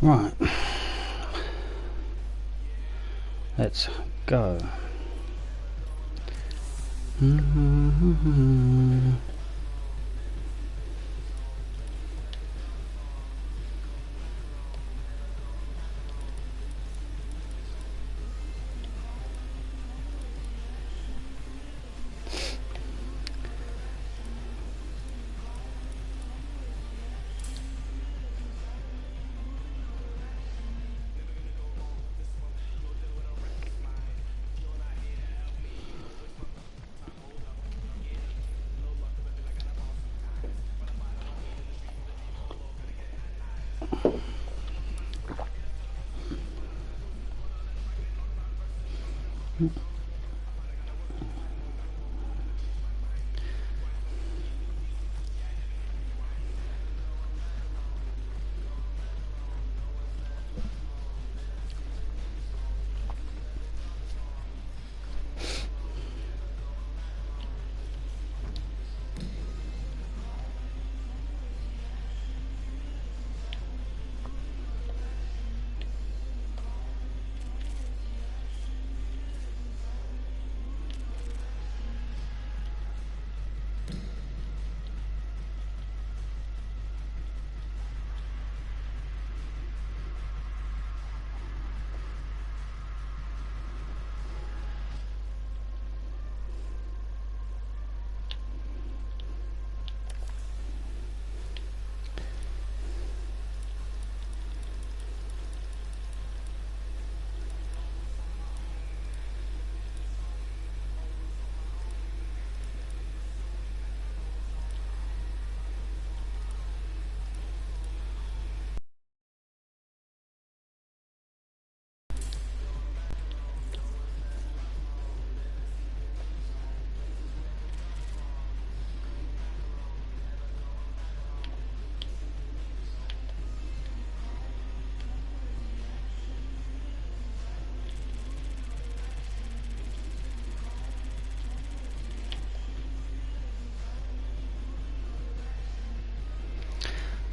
Right, let's go.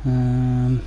Um,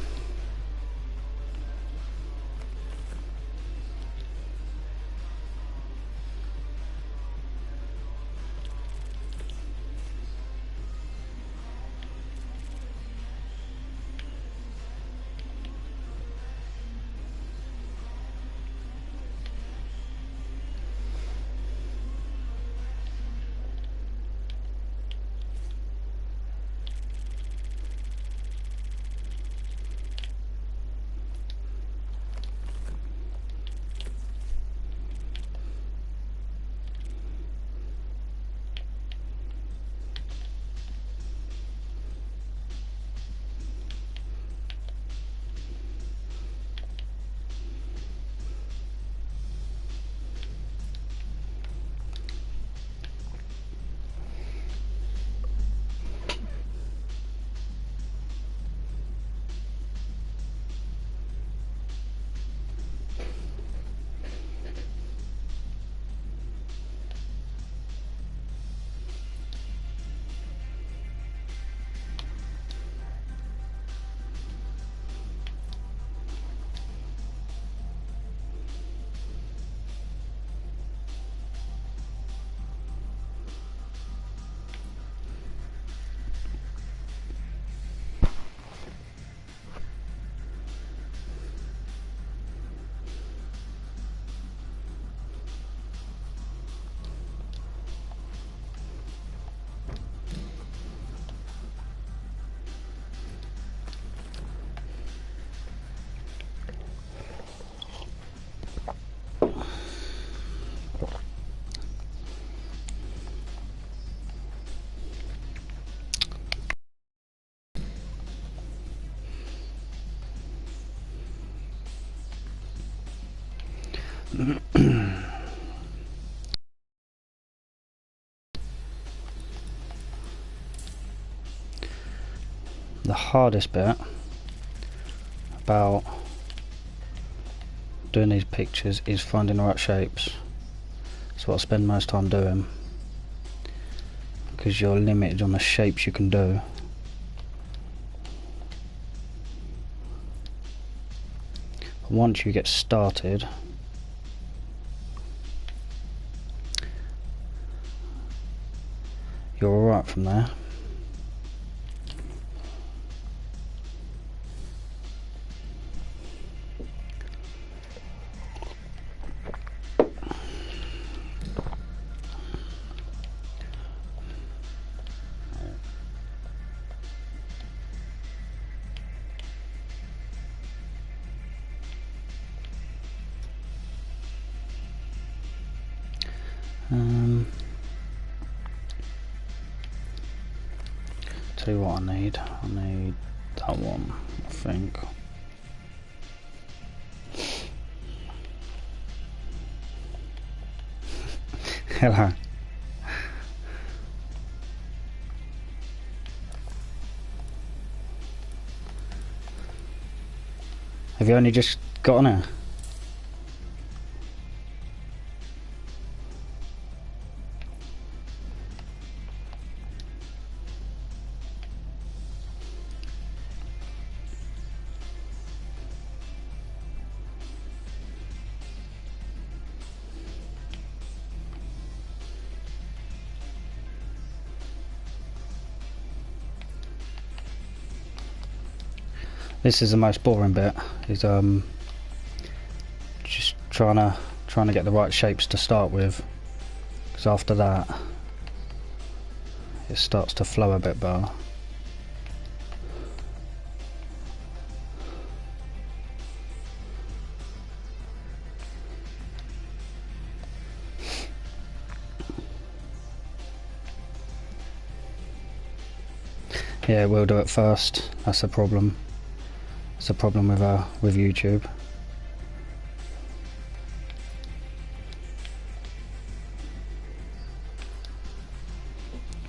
the hardest bit about doing these pictures is finding the right shapes. That's what I spend most time doing, because you're limited on the shapes you can do. once you get started, you're alright from there. Tell you what I need that one, I think. Hello. Have you only just got on here? This is the most boring bit, is just trying to get the right shapes to start with, because after that it starts to flow a bit better. Yeah, we'll do it first. That's the problem. It's a problem with YouTube.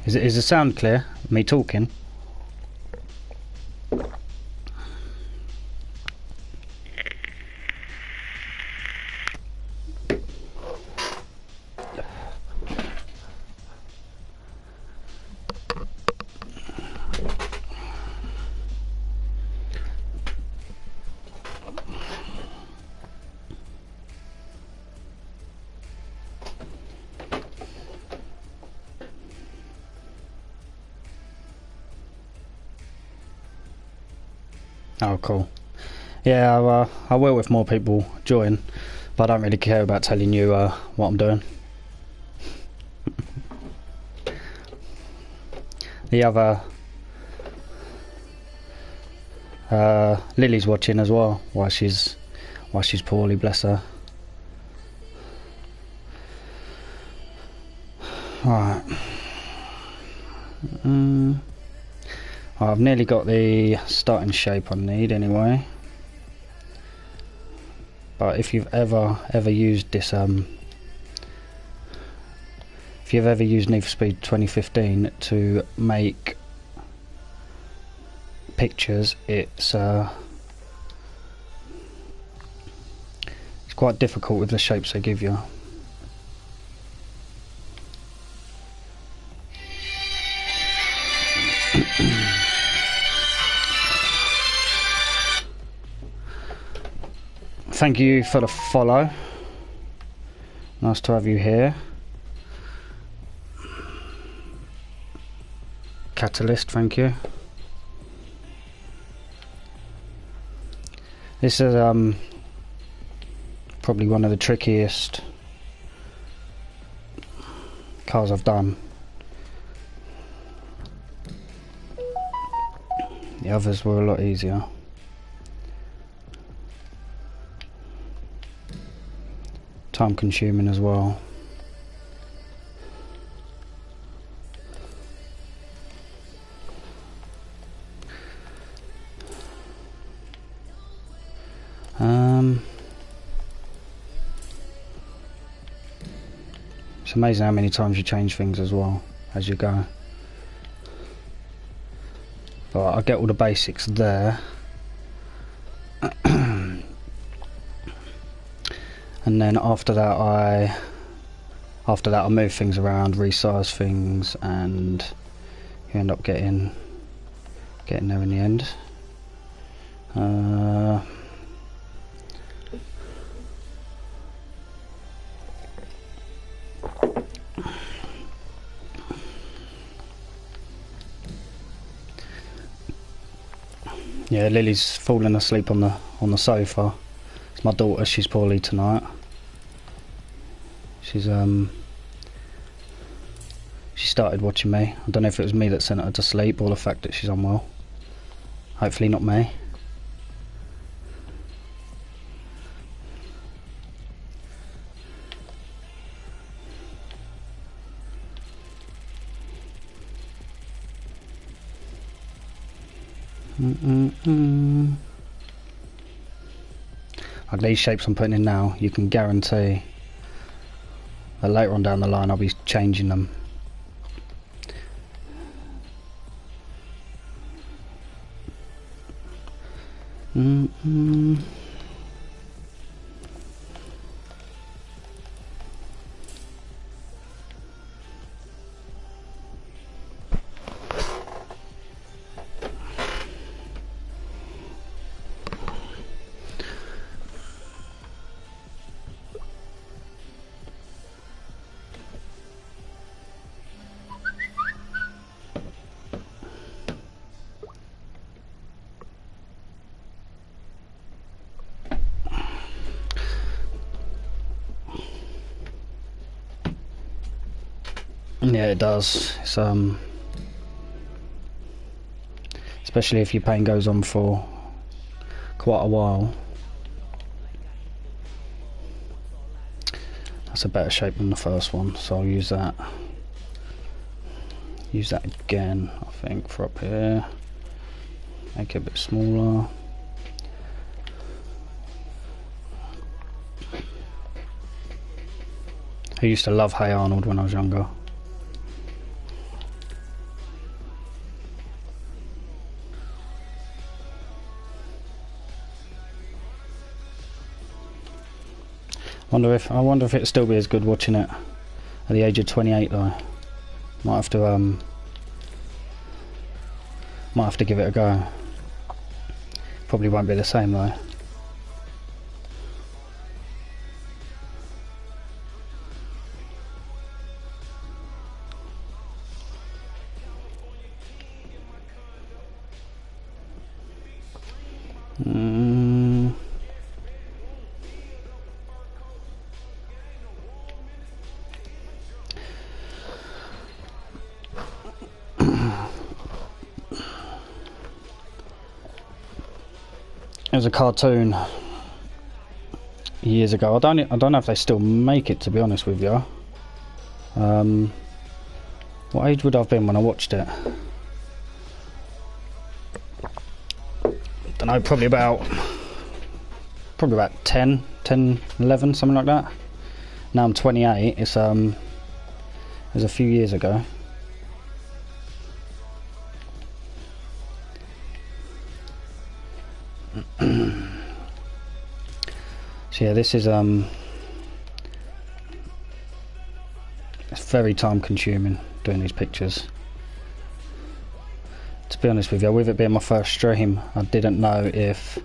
Is the sound clear? Me talking? Oh, cool. Yeah, I will if more people join, but I don't really care about telling you what I'm doing. The other Lily's watching as well, while she's poorly, bless her. Right. I've nearly got the starting shape I need anyway. But if you've ever used this, if you've ever used Need for Speed 2015 to make pictures, it's quite difficult with the shapes they give you. Thank you for the follow. Nice to have you here. Catalyst, thank you. This is probably one of the trickiest cars I've done. The others were a lot easier. Time consuming as well. It's amazing how many times you change things as well as you go. But I get all the basics there. And then after that I move things around, resize things, and you end up getting there in the end. Yeah, Lily's falling asleep on the sofa. It's my daughter. She's poorly tonight. She's she started watching me. I don't know if it was me that sent her to sleep or the fact that she's unwell. Hopefully not me. Like these shapes I'm putting in now, you can guarantee that later on down the line I'll be changing them. Yeah, it does. It's especially if your pain goes on for quite a while. That's a better shape than the first one, so I'll use that. Use that again, I think, for up here. Make it a bit smaller. I used to love Hey Arnold when I was younger. I wonder if it'd still be as good watching it at the age of 28 though. Might have to give it a go. Probably won't be the same though. It was a cartoon years ago. I don't know if they still make it, to be honest with you. What age would I have been when I watched it? Don't know, probably about 10, 11, something like that. Now I'm 28. It was a few years ago. So yeah, this is it's very time consuming doing these pictures. To be honest with you, with it being my first stream, I didn't know if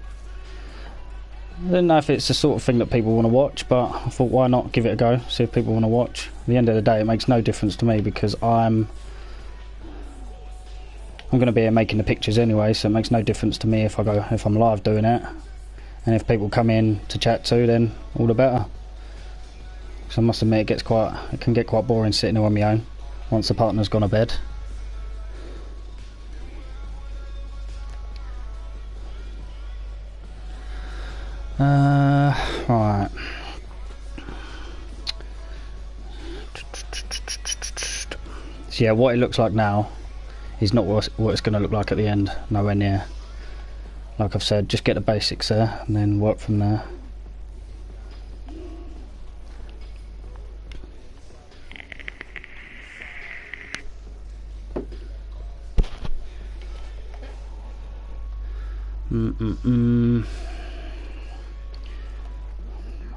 it's the sort of thing that people want to watch, but I thought why not give it a go, see if people want to watch. At the end of the day, it makes no difference to me because I'm going to be here making the pictures anyway, so it makes no difference to me if I'm live doing it. And if people come in to chat to, then all the better. So I must admit it can get quite boring sitting here on my own once the partner's gone to bed. Right. So yeah, what it looks like now is not what it's going to look like at the end, nowhere near. Like I've said, just get the basics there and then work from there.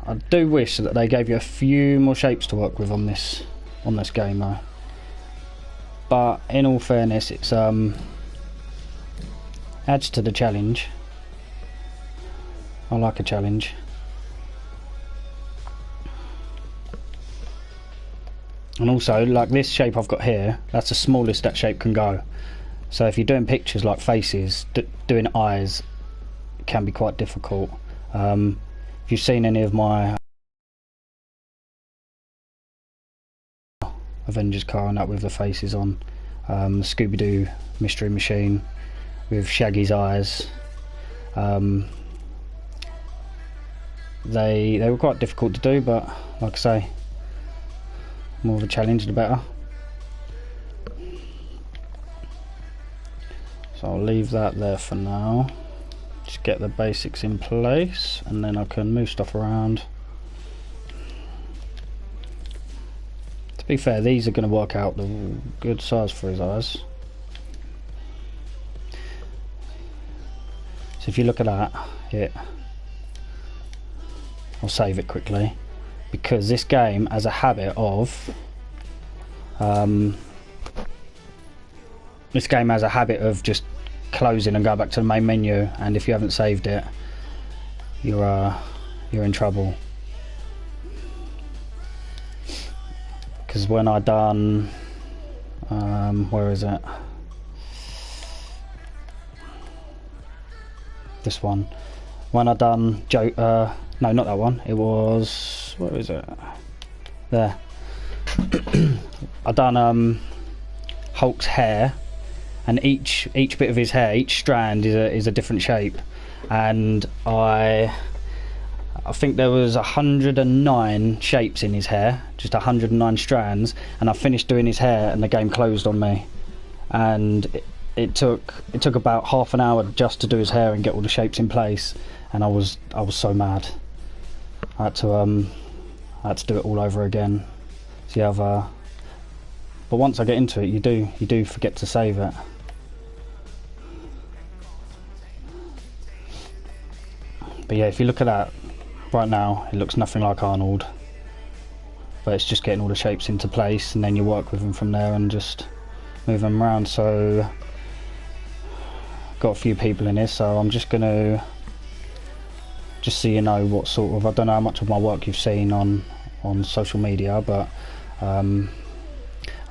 I do wish that they gave you a few more shapes to work with on this game though. But in all fairness, it's adds to the challenge. I like a challenge. And also, like this shape I've got here, that's the smallest that shape can go. So if you're doing pictures like faces, doing eyes can be quite difficult. If you've seen any of my Avengers car and that with the faces on, Scooby-Doo Mystery Machine with Shaggy's eyes, they were quite difficult to do, but like I say, more of a challenge the better. So I'll leave that there for now, just get the basics in place, and then I can move stuff around. To be fair, these are going to work out the good size for his eyes. So if you look at that, I'll save it quickly, because this game has a habit of just closing and going back to the main menu, and if you haven't saved it, you're in trouble. Because when I done where is it? This one. When I done no, not that one. It was, where is it? There. I done Hulk's hair, and each bit of his hair, each strand is a different shape, and I think there was 109 shapes in his hair, just 109 strands, and I finished doing his hair and the game closed on me, and it took about half an hour just to do his hair and get all the shapes in place, and I was so mad. I had to do it all over again. So yeah, but once I get into it, you do forget to save it. But yeah, if you look at that right now, it looks nothing like Arnold, but it's just getting all the shapes into place, and then you work with them from there and just move them around. So got a few people in here, so I'm just gonna, just so you know what sort of, I don't know how much of my work you've seen on social media, but I'll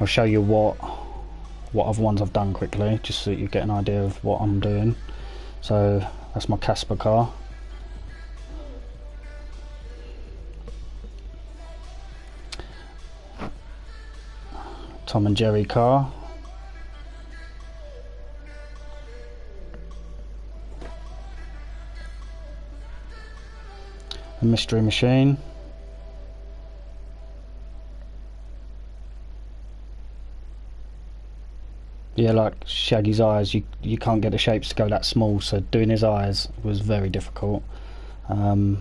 show you what other ones I've done quickly, just so you get an idea of what I'm doing. So that's my Casper car. Tom and Jerry car. A Mystery Machine. Yeah, like Shaggy's eyes, you can't get the shapes to go that small, so doing his eyes was very difficult. There's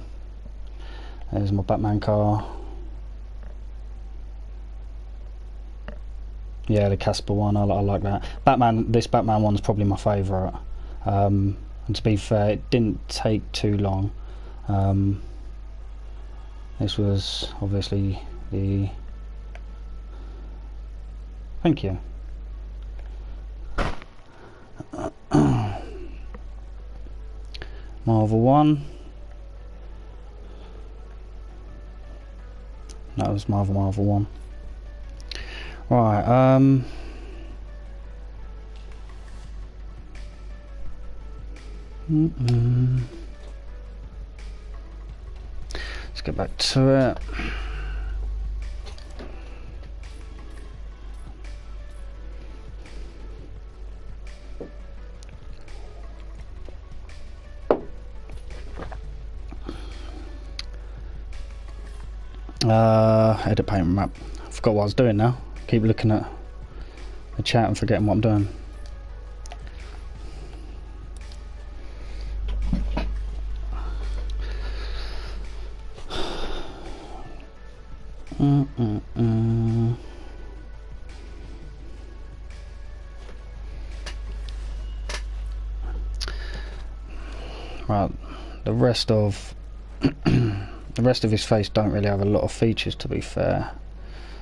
my Batman car. Yeah, the Casper one, I like that. This Batman one's probably my favourite. And to be fair, it didn't take too long. This was obviously the... Thank you. Marvel 1. That was Marvel 1. Right, let's get back to it. Edit paint map. I forgot what I was doing now. Keep looking at the chat and forgetting what I'm doing. Right, the rest of his face don't really have a lot of features, to be fair,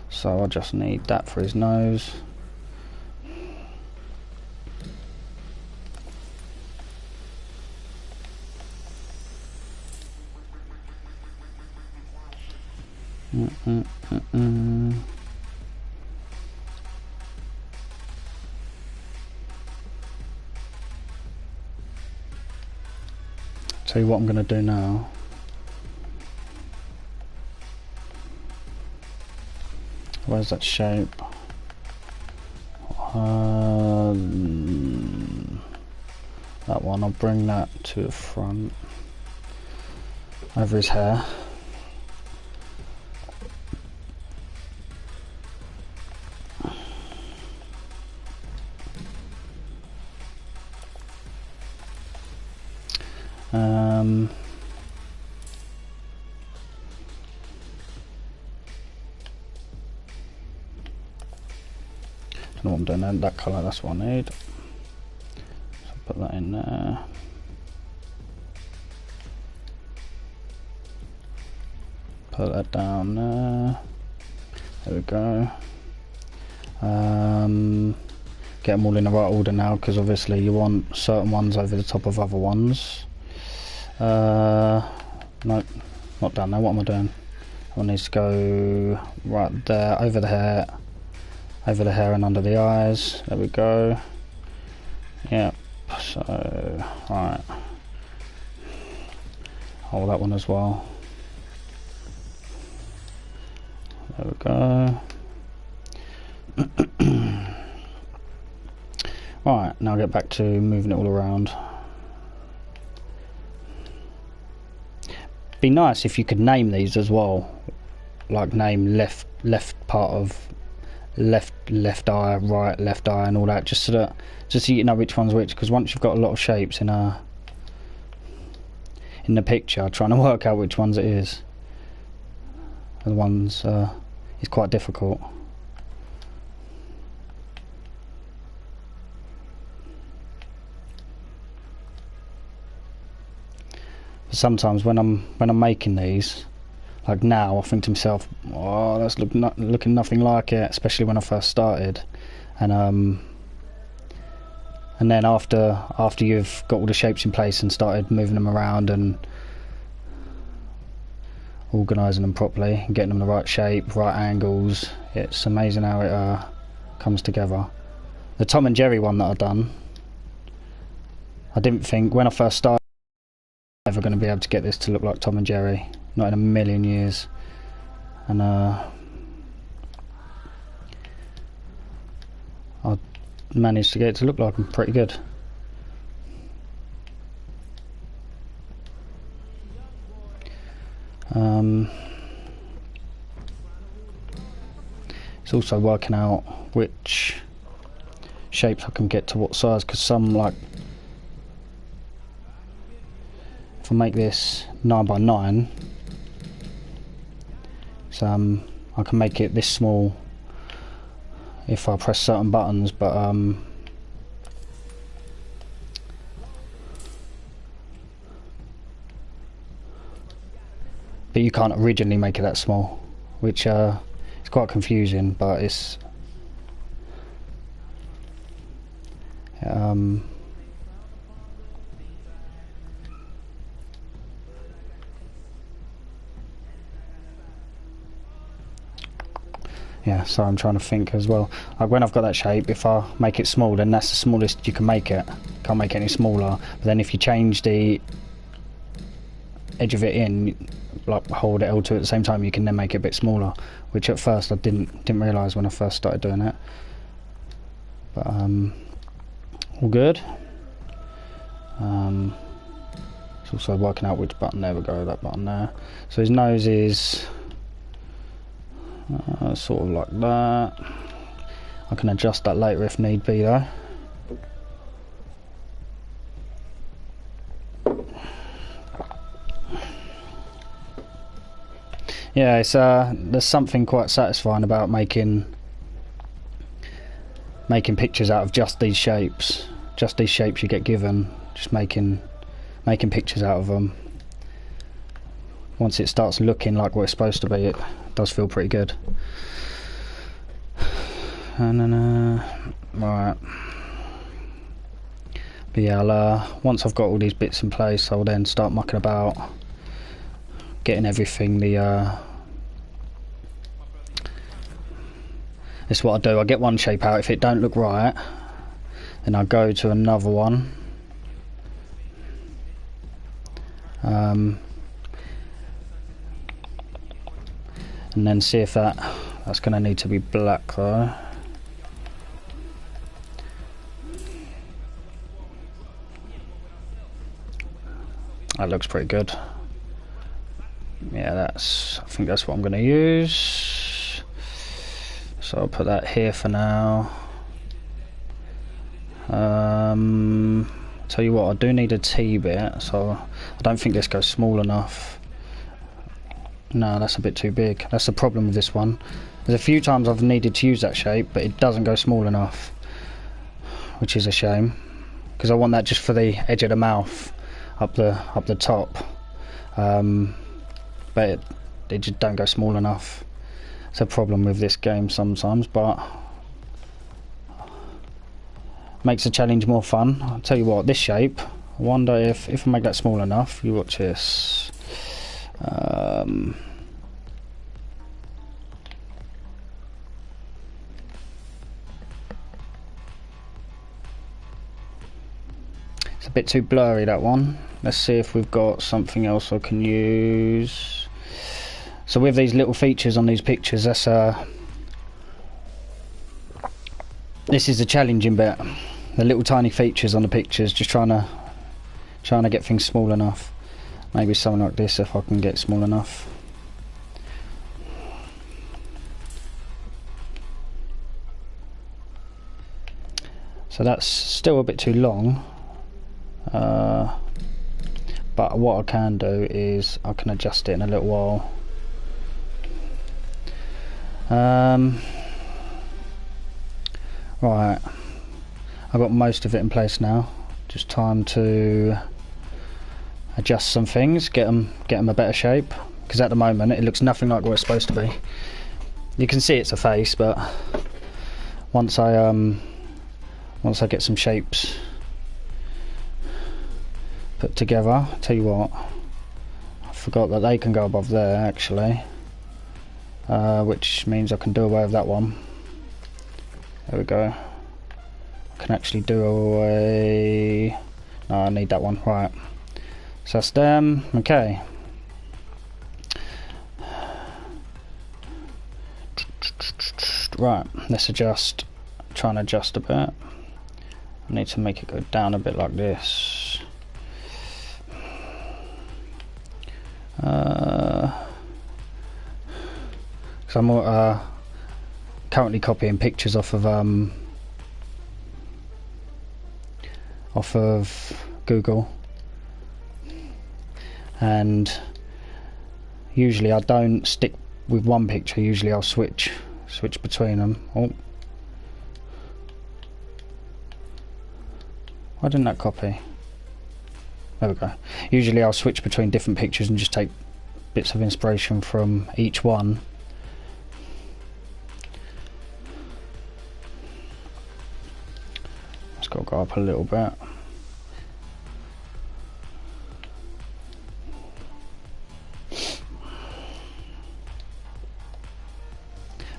so I just need that for his nose. Tell you what I'm going to do now. Where's that shape? That one, I'll bring that to the front. Over his hair. Don't know what I'm doing there. That colour, that's what I need. So put that in there. Put that down there. There we go. Get them all in the right order now, because obviously you want certain ones over the top of other ones. No, not down there. What am I doing? One needs to go right there, over the hair and under the eyes. There we go. Yep. So, right. Hold that one as well. There we go. Right, now get back to moving it all around. Be nice if you could name these as well, like name left part of left eye, right left eye, and all that, just so you know which one's which. Because once you've got a lot of shapes in the picture, trying to work out which ones it is, the ones is quite difficult. Sometimes when I'm making these, like now, I think to myself, oh, that's looking nothing like it, especially when I first started. And then after you've got all the shapes in place and started moving them around and organising them properly and getting them the right shape, right angles, it's amazing how it comes together. The Tom and Jerry one that I've done, I didn't think when I first started ever going to be able to get this to look like Tom and Jerry, not in a million years. And I managed to get it to look like them pretty good. It's also working out which shapes I can get to what size, because some, like, if I make this 9x9, so I can make it this small if I press certain buttons, but you can't originally make it that small, which is quite confusing, but it's yeah, so I'm trying to think as well. Like when I've got that shape, if I make it small, then that's the smallest you can make it. Can't make it any smaller. But then if you change the edge of it in, like hold it L2 at the same time, you can then make it a bit smaller. Which at first I didn't realise when I first started doing it. But all good. It's also working out which button. There we go. That button there. So his nose is sort of like that. I can adjust that later if need be though. Yeah, it's there's something quite satisfying about making pictures out of just these shapes you get given, just making pictures out of them. Once it starts looking like what it's supposed to be, it does feel pretty good. And then right, but yeah, once I've got all these bits in place, I'll then start mucking about getting everything. This is what I do. I get one shape out. If it don't look right, then I go to another one and then see if that's going to need to be black though. That looks pretty good. Yeah, I think that's what I'm going to use. So I'll put that here for now. Tell you what, I do need a T bit, so I don't think this goes small enough. No, that's a bit too big. That's the problem with this one. There's a few times I've needed to use that shape, but it doesn't go small enough, which is a shame, because I want that just for the edge of the mouth, up the top. But it just don't go small enough. It's a problem with this game sometimes, but makes the challenge more fun. I'll tell you what, this shape, I wonder if I make that small enough. You watch this. It's a bit too blurry, that one. Let's see if we've got something else I can use. So with these little features on these pictures, this is the challenging bit. The little tiny features on the pictures, just trying to get things small enough. Maybe something like this if I can get small enough. So that's still a bit too long. But what I can do is I can adjust it in a little while. Right, I've got most of it in place now. Just time to adjust some things, get them a better shape, because at the moment it looks nothing like what it's supposed to be. You can see it's a face, but once I get some shapes put together, I'll tell you what, I forgot that they can go above there actually, which means I can do away with that one. There we go. I can actually do away. No, I need that one. Right. So that's them. Okay. Right. Let's adjust. Try and adjust a bit. I need to make it go down a bit like this. So I'm currently copying pictures off of Google, and usually I don't stick with one picture. Usually I'll switch between them. Oh, why didn't that copy? There we go. Usually I'll switch between different pictures and just take bits of inspiration from each one. It's got to go up a little bit.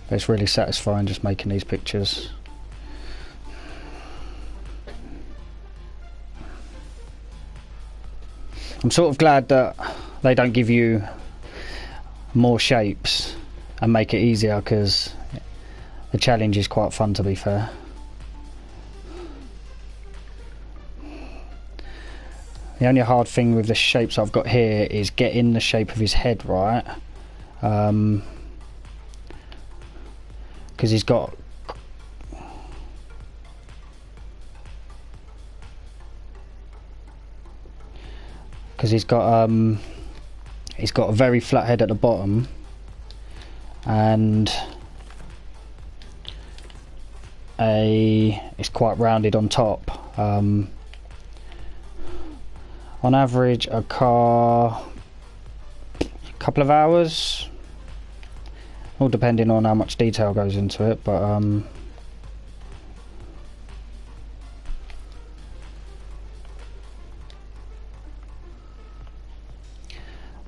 But it's really satisfying just making these pictures. I'm sort of glad that they don't give you more shapes and make it easier, because the challenge is quite fun, to be fair. The only hard thing with the shapes I've got here is getting the shape of his head right, because he's got a very flat head at the bottom, and it's quite rounded on top. On average, a couple of hours, all depending on how much detail goes into it, but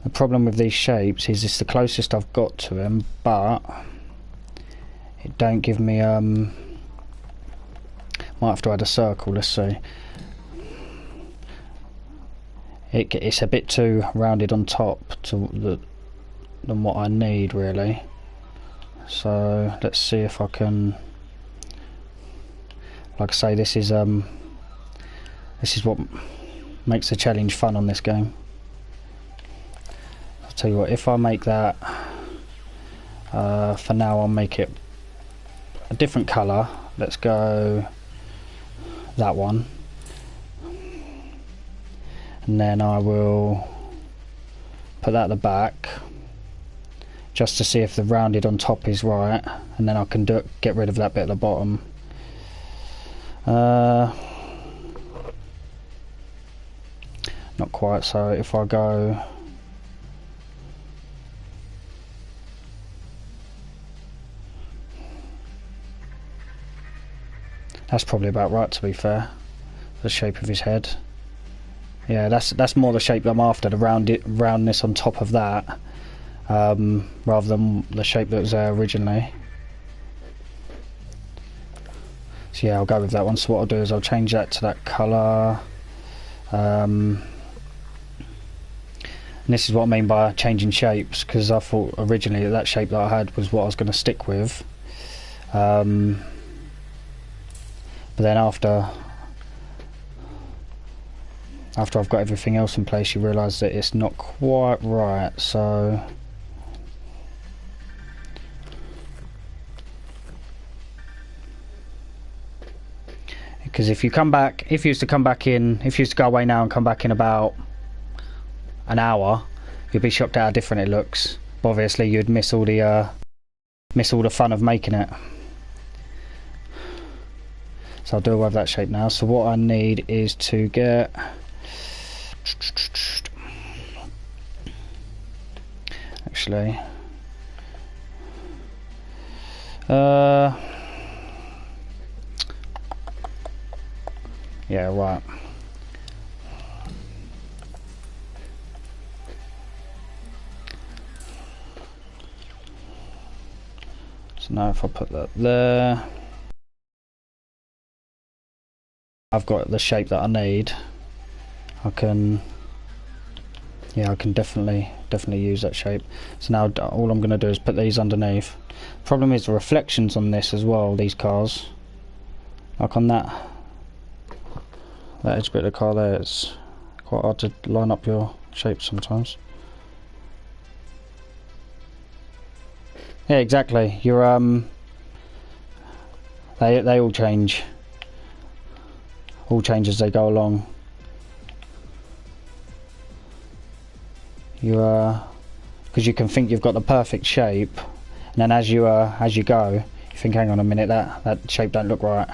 the problem with these shapes is it's the closest I've got to him, but it don't give me might have to add a circle. Let's see. it's a bit too rounded on top than what I need really. So let's see if I can, like I say, this is what makes the challenge fun on this game. I'll tell you what, if I make that for now, I'll make it a different colour. Let's go that one, and then I will put that at the back just to see if the rounded on top is right, and then I can get rid of that bit at the bottom. Not quite, so if I go that's probably about right, to be fair, the shape of his head. Yeah, that's more the shape that I'm after, the roundness on top of that, rather than the shape that was there originally. So yeah, I'll go with that one. So what I'll do is I'll change that to that colour. And this is what I mean by changing shapes, because I thought originally that shape that I had was what I was going to stick with. But then after I've got everything else in place, you realise that it's not quite right. So because if you used to go away now and come back in about an hour, you'd be shocked at how different it looks. But obviously you'd miss all the fun of making it. So I'll do away with that shape now. So what I need is to get actually yeah, right. So now if I put that there, I've got the shape that I need. I can definitely use that shape. So now all I'm going to do is put these underneath. Problem is the reflections on this as well, these cars, like on that edge bit of the car there, it's quite hard to line up your shapes sometimes. Yeah, exactly. You're they all change as they go along. Because you can think you've got the perfect shape, and then as you go, you think, hang on a minute, that shape don't look right.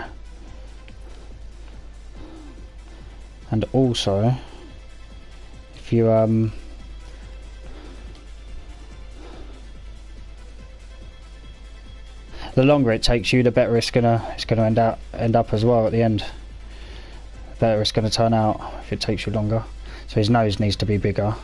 And also, if you the longer it takes you, the better it's gonna end up as well at the end. The better it's gonna turn out if it takes you longer. So his nose needs to be bigger.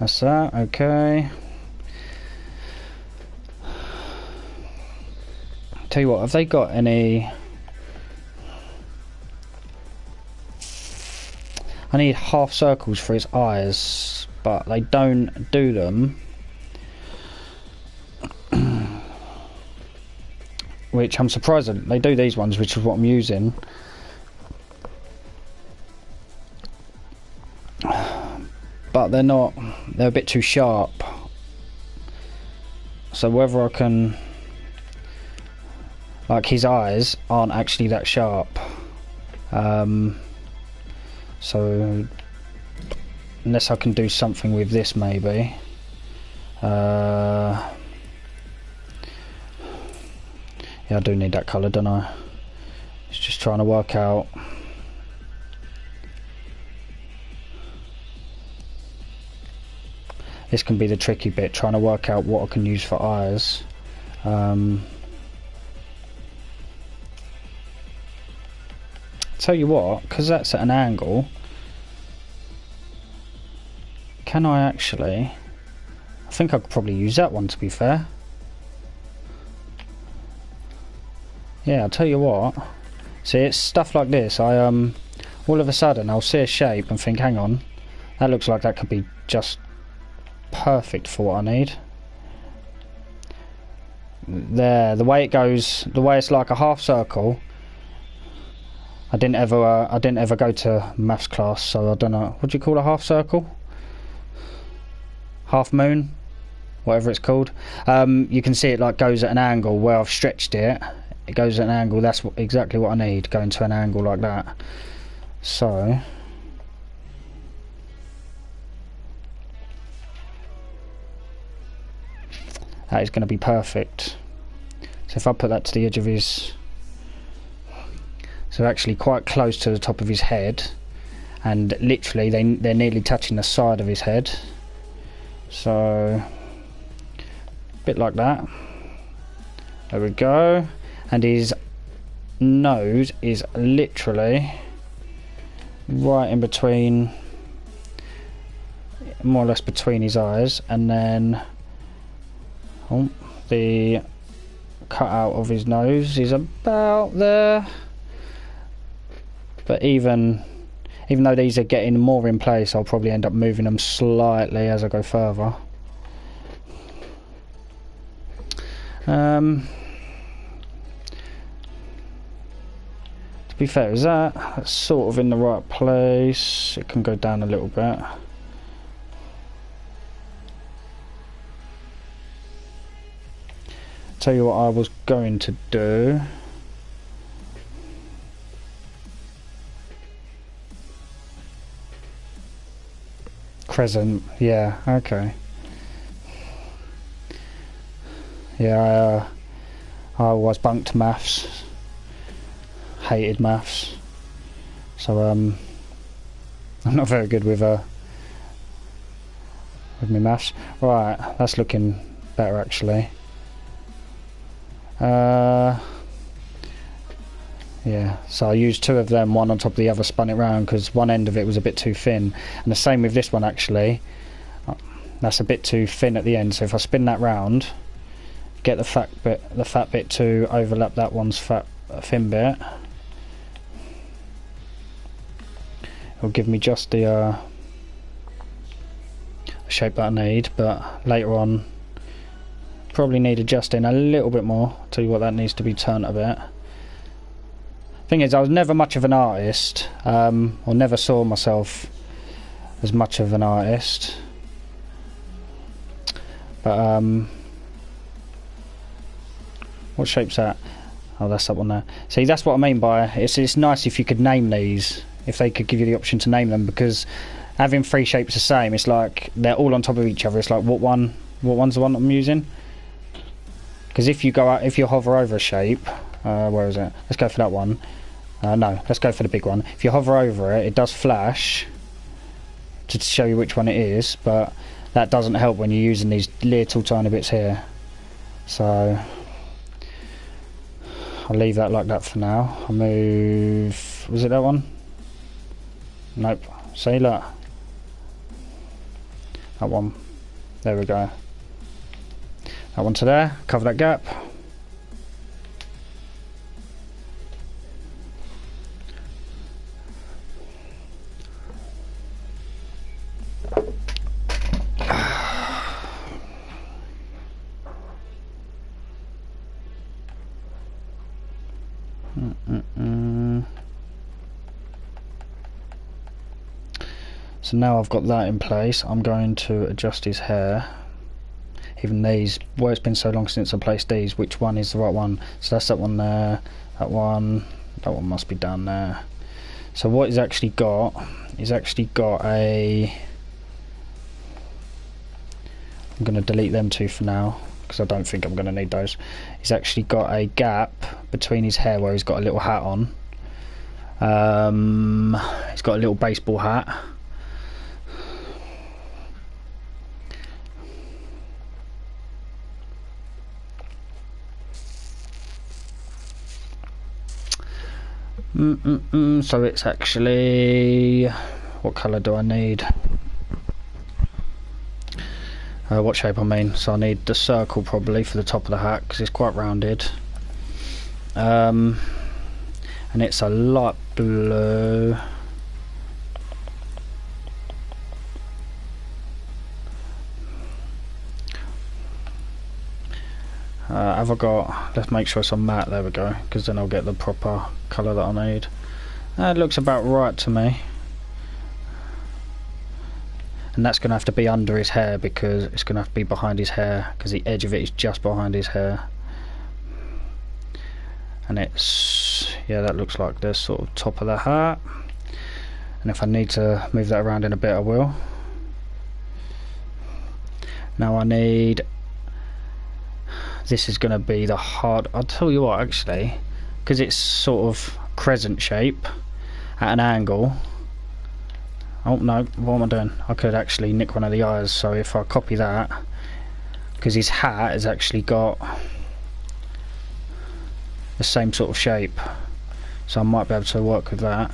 That's that, okay. Tell you what, have they got any... I need half circles for his eyes, but they don't do them. Which I'm surprised that they do these ones, which is what I'm using. But they're a bit too sharp. So whether I can... Like his eyes aren't actually that sharp. So unless I can do something with this maybe. Yeah, I do need that colour, don't I? It's just trying to work out. This can be the tricky bit, trying to work out what I can use for eyes. Tell you what, because that's at an angle, Can I actually? I think I could probably use that one, to be fair. Yeah, I'll tell you what. See, it's stuff like this. All of a sudden I'll see a shape and think, hang on, that looks like that could be just perfect for what I need. There, the way it goes, the way it's like a half circle. I didn't ever go to maths class, so I don't know. What do you call a half circle? Half moon, whatever it's called. You can see it like goes at an angle where I've stretched it. It goes at an angle. That's exactly what I need, going to an angle like that. So that is going to be perfect. So if I put that to the edge of his, so actually quite close to the top of his head, and literally they're nearly touching the side of his head. So a bit like that. There we go. And his nose is literally right in between, more or less between his eyes, and then the cutout of his nose is about there. But even though these are getting more in place, I'll probably end up moving them slightly as I go further. To be fair, that's sort of in the right place. It can go down a little bit. Tell you what I was going to do. Crescent, yeah, okay. Yeah, I always bunked maths. Hated maths. So I'm not very good with my maths. Right, that's looking better actually. Yeah, so I used two of them, one on top of the other, spun it round because one end of it was a bit too thin, and the same with this one actually. That's a bit too thin at the end, so if I spin that round, get the fat bit to overlap that one's thin bit, it'll give me just the shape that I need. But later on probably need adjusting a little bit more. I'll tell you what, that needs to be turned a bit. Thing is, I was never much of an artist, or never saw myself as much of an artist, but what shape's that? Oh, that's that one there. See, that's what I mean by it's nice if you could name these, if they could give you the option to name them, because having three shapes the same, it's like they're all on top of each other. It's like what one's the one I'm using? Because if you hover over a shape, where is it? Let's go for that one. No, let's go for the big one. If you hover over it, it does flash to show you which one it is, but that doesn't help when you're using these little tiny bits here. So I'll leave that like that for now. I'll move, was it that one? Nope. See, look. That one. There we go. That one to there, cover that gap. So now I've got that in place, I'm going to adjust his hair. Even these, where it's been so long since I placed these, which one is the right one? So that's that one there, that one must be down there. So what he's actually got, a, I'm going to delete them two for now, because I don't think I'm going to need those. He's actually got a gap between his hair where he's got a little hat on. He's got a little baseball hat. So it's actually, what colour do I need? What shape I mean. So I need the circle probably for the top of the hat because it's quite rounded. And it's a light blue. Have I got, let's make sure it's on matte, there we go, because then I'll get the proper colour that I need. It looks about right to me. And that's going to have to be under his hair because it's going to have to be behind his hair because the edge of it is just behind his hair. And it's, yeah, that looks like the sort of top of the hat. And if I need to move that around in a bit, I will. Now I need, this is going to be the hard, I'll tell you what actually, because it's sort of crescent shape at an angle. Oh no, what am I doing? I could actually nick one of the eyes, so if I copy that, because his hat has actually got the same sort of shape, so I might be able to work with that.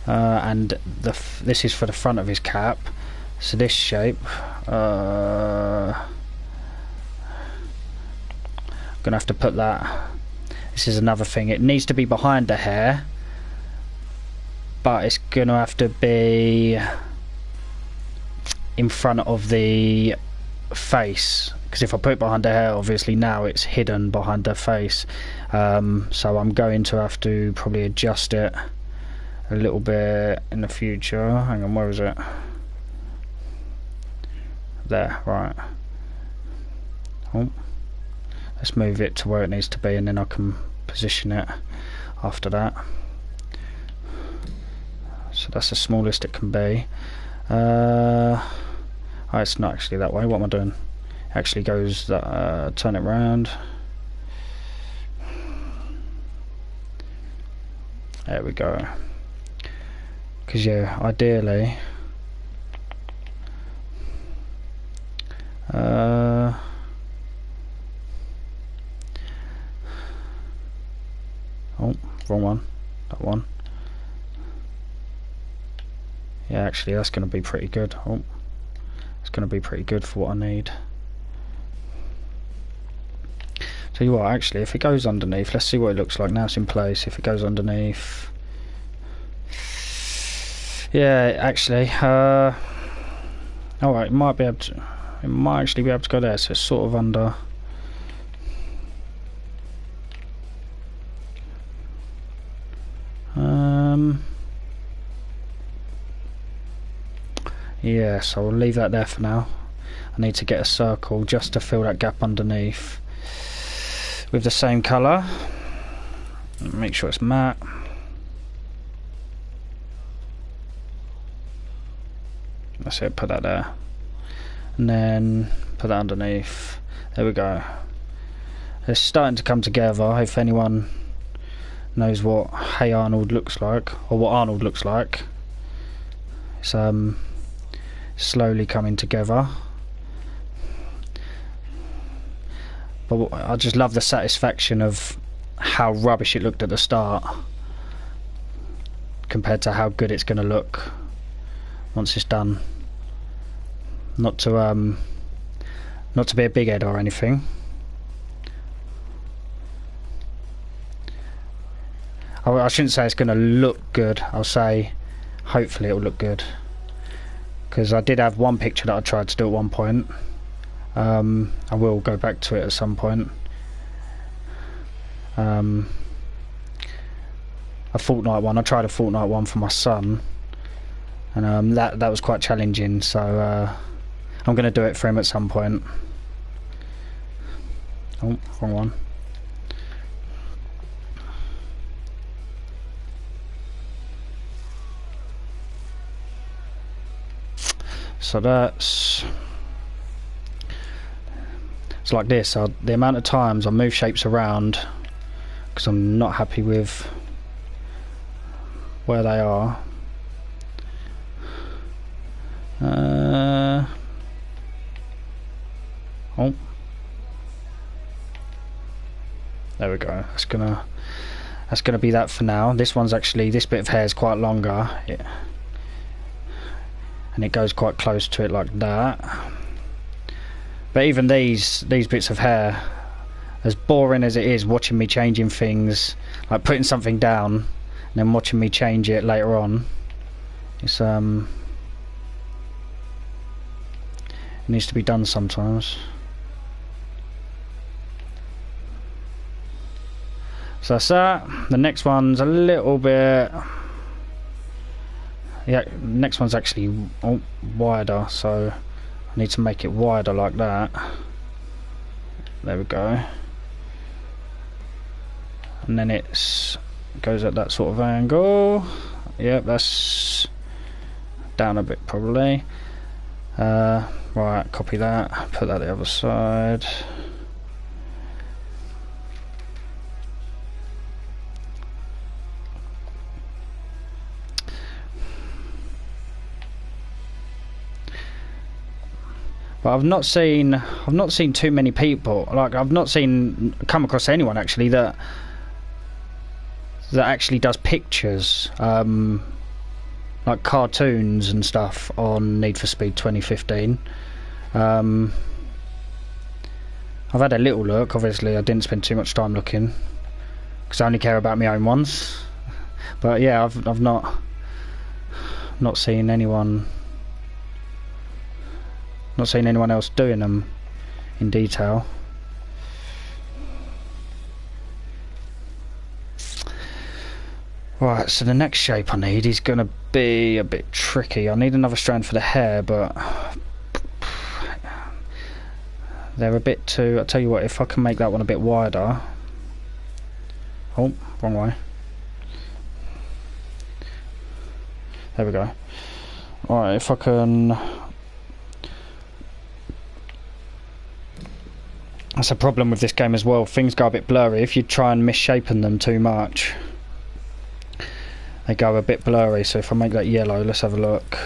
And this is for the front of his cap, so this shape, I'm gonna have to put that, this is another thing, it needs to be behind the hair, but it's gonna have to be in front of the face, because if I put it behind the hair, obviously now it's hidden behind the face. So I'm going to have to probably adjust it a little bit in the future. Hang on, where is it? There, right. Oh, let's move it to where it needs to be and then I can position it after that. So that's the smallest it can be. Oh, it's not actually that way. What am I doing? It actually goes that, turn it round. There we go. Because yeah, ideally oh, wrong one. That one. Yeah, actually that's going to be pretty good. Oh, it's going to be pretty good for what I need. Tell you what, actually, if it goes underneath, let's see what it looks like now it's in place. If it goes underneath, yeah, actually, alright, it might be able to, it might actually be able to go there, so it's sort of under. Yeah, so I'll leave that there for now. I need to get a circle just to fill that gap underneath with the same colour. Make sure it's matte. That's it, put that there. And then put that underneath. There we go. It's starting to come together. If anyone knows what Hey Arnold looks like, or what Arnold looks like, it's slowly coming together. But I just love the satisfaction of how rubbish it looked at the start compared to how good it's going to look once it's done. Not to be a big head or anything. I shouldn't say it's going to look good. I'll say hopefully it will look good. Because I did have one picture that I tried to do at one point. I will go back to it at some point. A fortnight one. I tried a fortnight one for my son, and that was quite challenging. So I'm going to do it for him at some point. Oh, wrong one. So it's like this. The amount of times I move shapes around because I'm not happy with where they are. Oh, there we go. That's gonna be that for now. This one's actually, this bit of hair is quite longer. and it goes quite close to it like that. But even these bits of hair, as boring as it is watching me changing things, like putting something down and then watching me change it later on, it's it needs to be done sometimes. So that's that. The next one's a little bit, yeah, next one's actually wider, so I need to make it wider like that. There we go. And then it goes at that sort of angle. Yep, that's down a bit probably. Right, copy that, put that the other side. But I've not seen too many people, like I've not come across anyone actually that actually does pictures, like cartoons and stuff on Need for Speed 2015. I've had a little look. Obviously I didn't spend too much time looking because I only care about my own ones. But yeah, I've not seen anyone. Not seen anyone else doing them in detail. Right, so the next shape I need is going to be a bit tricky. I need another strand for the hair, but they're a bit too... I'll tell you what, if I can make that one a bit wider... Oh, wrong way. There we go. Alright, if I can... That's a problem with this game as well. Things go a bit blurry. If you try and misshapen them too much, they go a bit blurry. So if I make that yellow, let's have a look.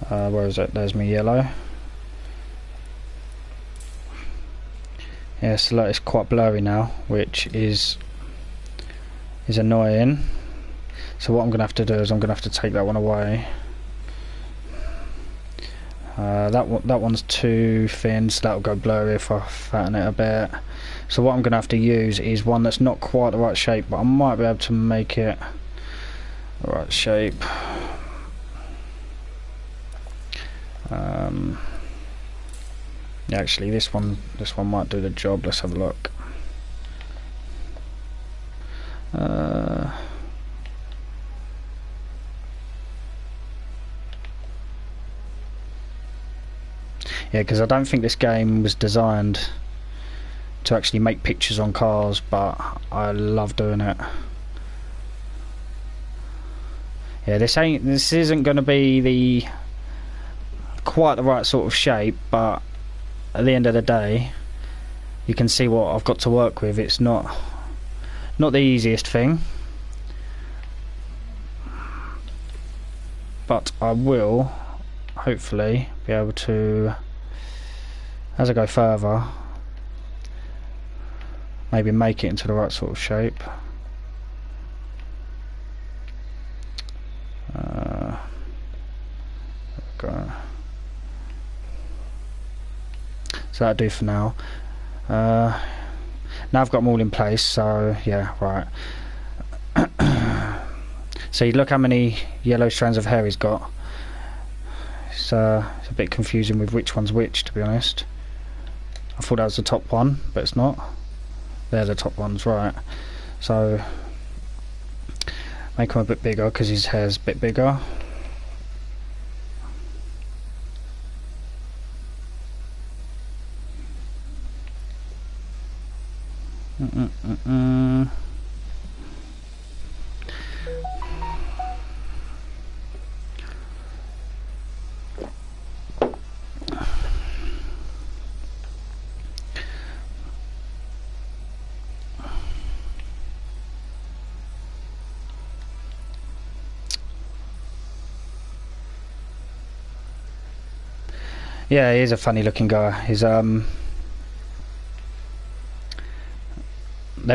Where is it? There's my yellow. Yeah, so it's quite blurry now, which is annoying. So what I'm going to have to do is I'm going to have to take that one away. That one's too thin, so that'll go blurry if I fatten it a bit. So what I'm going to have to use is one that's not quite the right shape, but I might be able to make it the right shape. Yeah, actually this one might do the job. Let's have a look. Yeah, because I don't think this game was designed to actually make pictures on cars, but I love doing it. Yeah, this isn't going to be quite the right sort of shape, but at the end of the day, you can see what I've got to work with. It's not the easiest thing, but I will hopefully be able to, as I go further, maybe make it into the right sort of shape. Okay. So that'll do for now. Now I've got them all in place, so yeah, right. So you look how many yellow strands of hair he's got. It's a bit confusing with which one's which, to be honest. I thought that was the top one, but it's not. They're the top ones, right. So make him a bit bigger because his hair's a bit bigger. Yeah, he is a funny looking guy. He's they're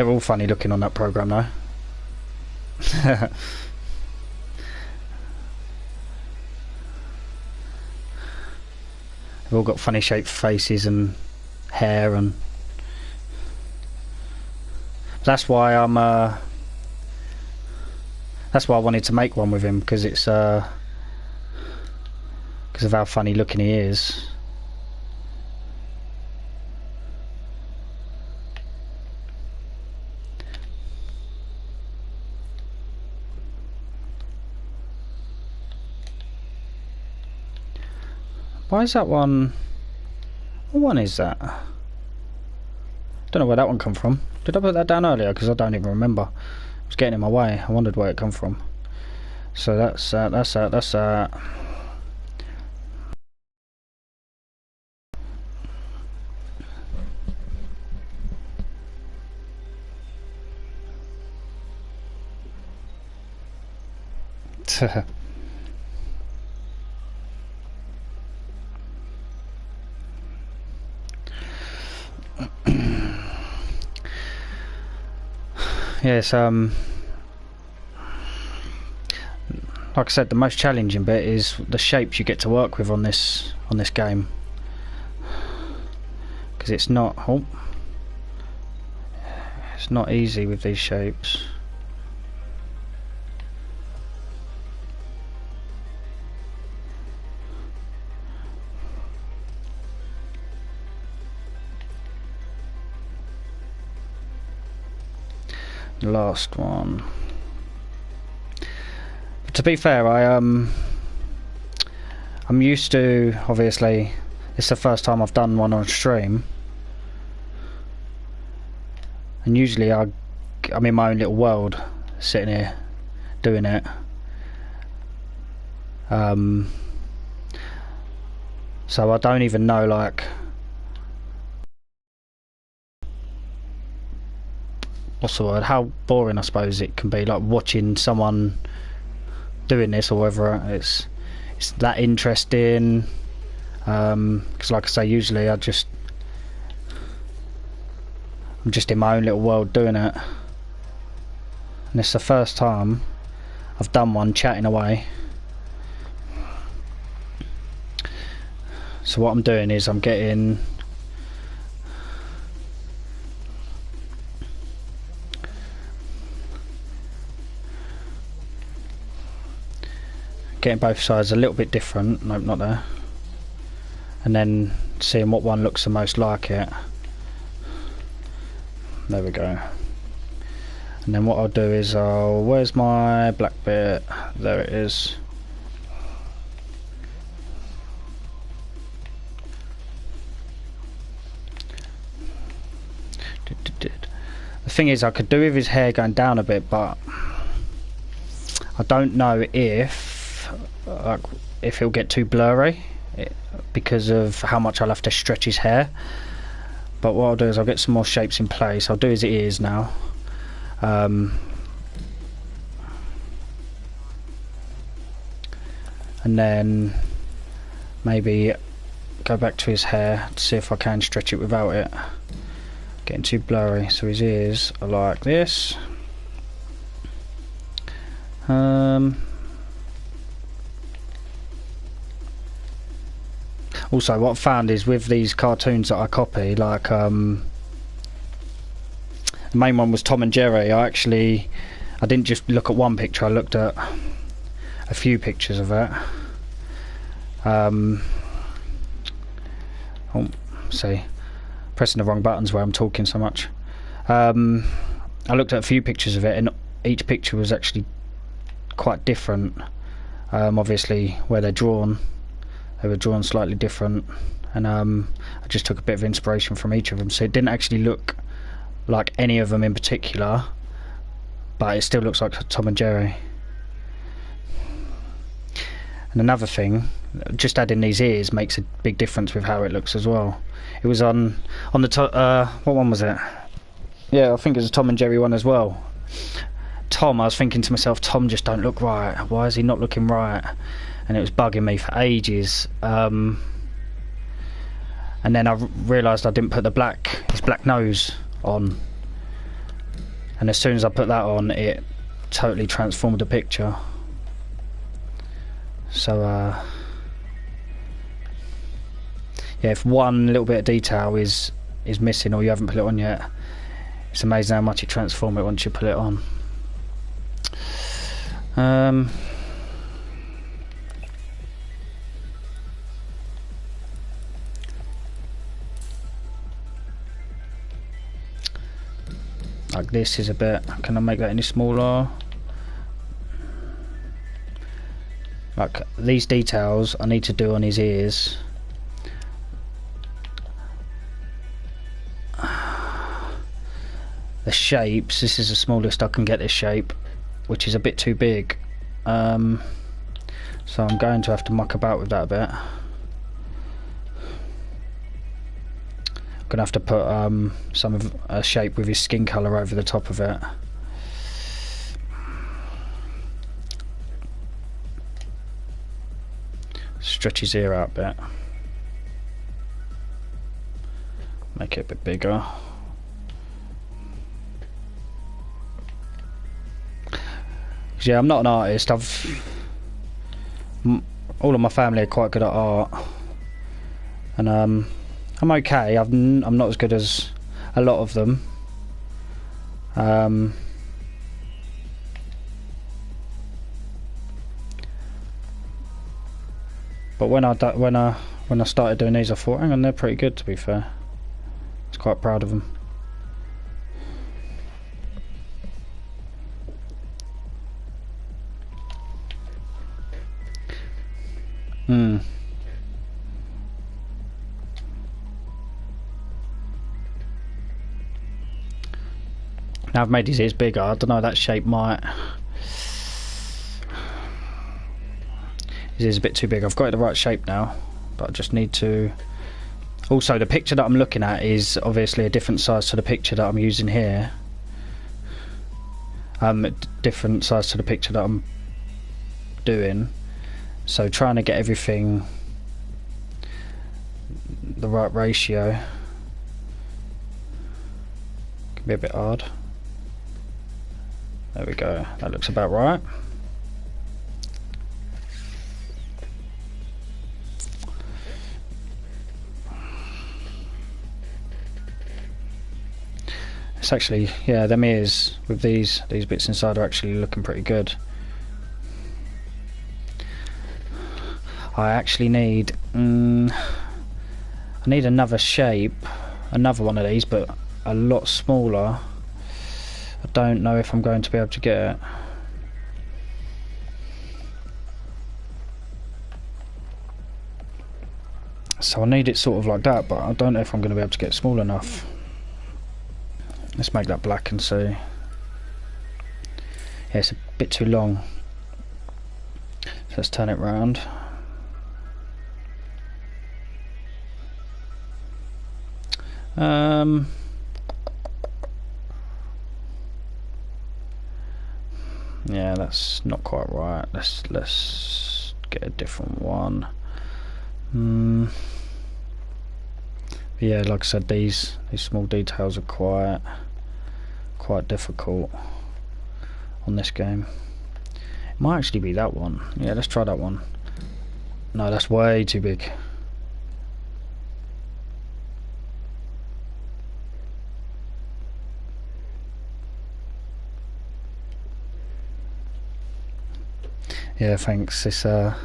all funny looking on that program though. they've all got funny shaped faces and hair, and that's why I'm that's why I wanted to make one with him, because it's because of how funny looking he is. Why is that one? What one is that? Don't know where that one come from. Did I put that down earlier? Because I don't even remember. It was getting in my way. I wondered where it come from. So that's that. Yes, like I said, the most challenging bit is the shapes you get to work with on this game, because it's not easy with these shapes. Last one. To be fair, I'm used to, obviously, it's the first time I've done one on stream, and usually I'm in my own little world, sitting here doing it. So I don't even know, like, what's the word, how boring I suppose it can be, like watching someone doing this, or whether it's that interesting, because like I say, usually I'm just in my own little world doing it, and it's the first time I've done one chatting away. So what I'm doing is I'm getting both sides a little bit different. Nope, not there. And then seeing what one looks the most like it. There we go. And then what I'll do is where's my black bit? There it is. The thing is, I could do with his hair going down a bit, but I don't know if it'll get too blurry because of how much I'll have to stretch his hair. But what I'll do is I'll get some more shapes in place. I'll do his ears now. And then maybe go back to his hair to see if I can stretch it without it getting too blurry. So his ears are like this. Also, what I've found is with these cartoons that I copy, like the main one was Tom and Jerry. I didn't just look at one picture, I looked at a few pictures of it. See, pressing the wrong buttons where I'm talking so much. I looked at a few pictures of it, and each picture was actually quite different. Obviously, where they're drawn, they were drawn slightly different, and I just took a bit of inspiration from each of them. So it didn't actually look like any of them in particular, but it still looks like Tom and Jerry. And another thing, just adding these ears makes a big difference with how it looks as well. It was on the top. What one was it? Yeah, I think it was a Tom and Jerry one as well. Tom, I was thinking to myself, Tom just don't look right. Why is he not looking right? And it was bugging me for ages. And then I realised I didn't put his black nose on. And as soon as I put that on, it totally transformed the picture. yeah, if one little bit of detail is missing or you haven't put it on yet, it's amazing how much it transforms it once you put it on. Like this is a bit, can I make that any smaller? Like these details I need to do on his ears. The shapes, this is the smallest I can get this shape, which is a bit too big. So I'm going to have to muck about with that a bit. I'm gonna have to put some of a shape with his skin colour over the top of it. Stretch his ear out a bit. Make it a bit bigger. Yeah, I'm not an artist. All of my family are quite good at art, and I'm okay. I'm not as good as a lot of them. But when I started doing these, I thought, hang on, they're pretty good. To be fair, I was quite proud of them. Now I've made his ears bigger. I don't know, that shape might. His ears a bit too big. I've got it the right shape now, but I just need to. Also, the picture that I'm looking at is obviously a different size to the picture that I'm using here. Different size to the picture that I'm doing. So trying to get everything the right ratio can be a bit hard. There we go, that looks about right. It's actually, yeah, them ears with these bits inside are actually looking pretty good. I actually need I need another shape, another one of these, but a lot smaller. I don't know if I'm going to be able to get it. So I need it sort of like that, but I don't know if I'm going to be able to get it small enough. Let's make that black and see. Yeah, it's a bit too long. So let's turn it round. Yeah, that's not quite right. Let's get a different one. Yeah, like I said, these small details are quite difficult on this game. It might actually be that one. Yeah, let's try that one. No, that's way too big. Yeah, thanks. It's yeah,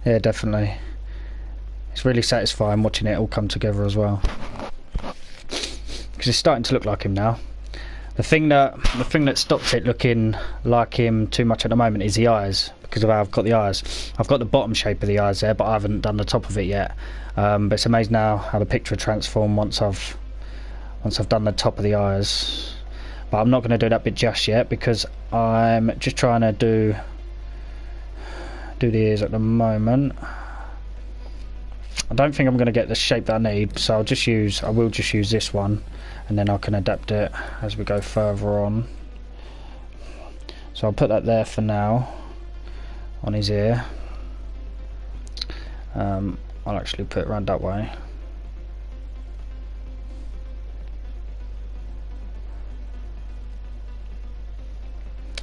definitely. It's really satisfying watching it all come together as well. Because it's starting to look like him now. The thing that stops it looking like him too much at the moment is the eyes, because of how I've got the eyes. I've got the bottom shape of the eyes there, but I haven't done the top of it yet. But it's amazing now how the picture transforms once I've done the top of the eyes. But I'm not going to do that bit just yet, because I'm just trying to do the ears at the moment. I don't think I'm going to get the shape that I need, so I will just use this one, and then I can adapt it as we go further on. So I'll put that there for now on his ear. I'll actually put it around that way.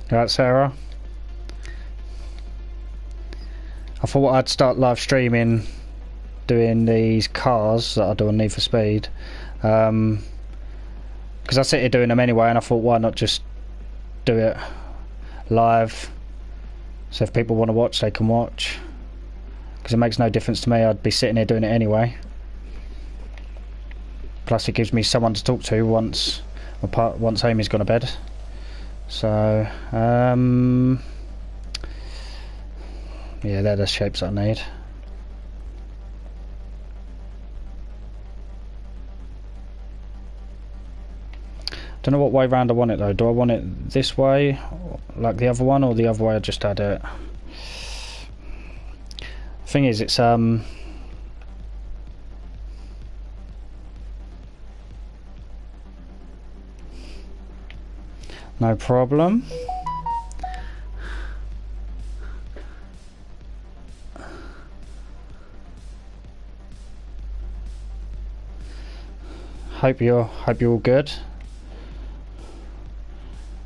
Right, Sarah? I thought I'd start live streaming doing these cars that I do on Need for Speed, because I sit here doing them anyway, and I thought, why not just do it live, so if people want to watch they can watch, because it makes no difference to me. I'd be sitting here doing it anyway, plus it gives me someone to talk to once Amy's gone to bed. So yeah, they're the shapes I need. Don't know what way round I want it though. Do I want it this way, like the other one, or the other way I just had it? Thing is, it's no problem. Hope you're all good.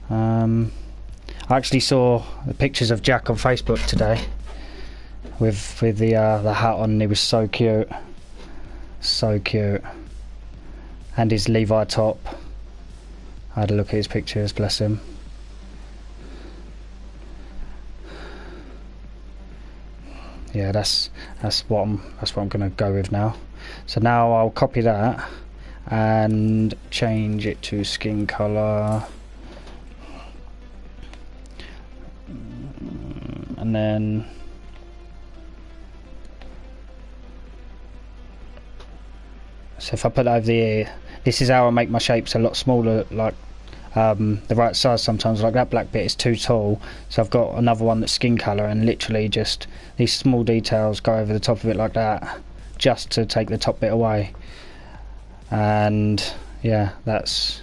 I actually saw the pictures of Jack on Facebook today with the hat on, and he was so cute, and his Levi top. I had a look at his pictures, bless him. Yeah, that's what I'm gonna go with now. So now I'll copy that and change it to skin color. And then so if I put that over the ear, this is how I make my shapes a lot smaller, like the right size sometimes. Like that black bit is too tall, so I've got another one that's skin colour, and literally just these small details go over the top of it like that, just to take the top bit away. And yeah, that's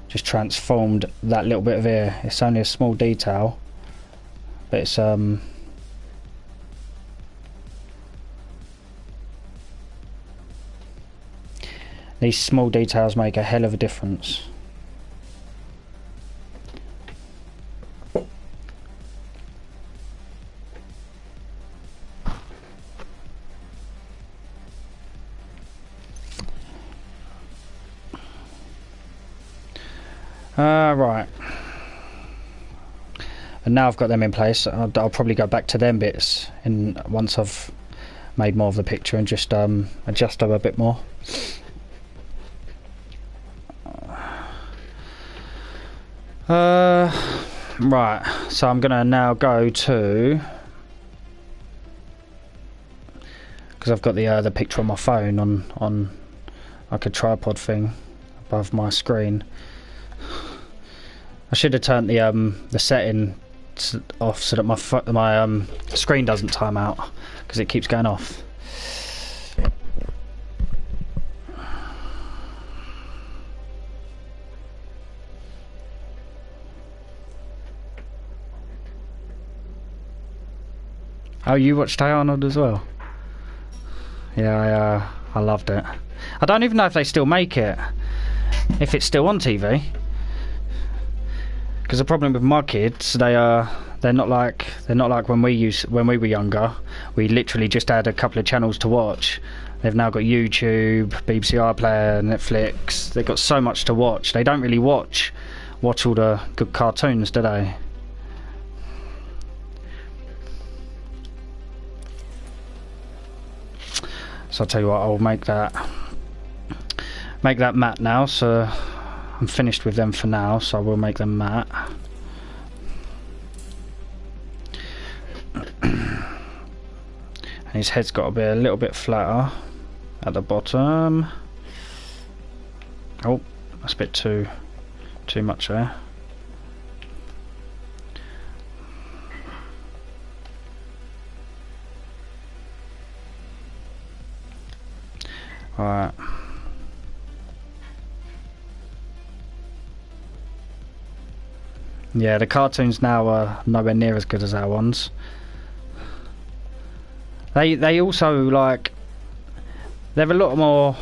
just transformed that little bit of ear. It's only a small detail, but it's these small details make a hell of a difference. Right, and now I've got them in place. I'll probably go back to them bits once I've made more of the picture and just adjust them a bit more. Right, so I'm gonna now go to, because I've got the picture on my phone on like a tripod thing above my screen. I should have turned the setting off so that my screen doesn't time out, because it keeps going off. Oh, you watched Hey Arnold as well? Yeah, I loved it. I don't even know if they still make it, if it's still on TV. Because the problem with my kids, they're not like when we were younger. We literally just had a couple of channels to watch. They've now got YouTube, BBC iPlayer, Netflix. They've got so much to watch. They don't really watch all the good cartoons, do they? So I'll tell you what, I'll make that matte now. So I'm finished with them for now, so I will make them matte. And his head's got to be a little bit flatter at the bottom. Oh, that's a bit too much there. Alright. Yeah, the cartoons now are nowhere near as good as our ones. They also, like, they're a lot more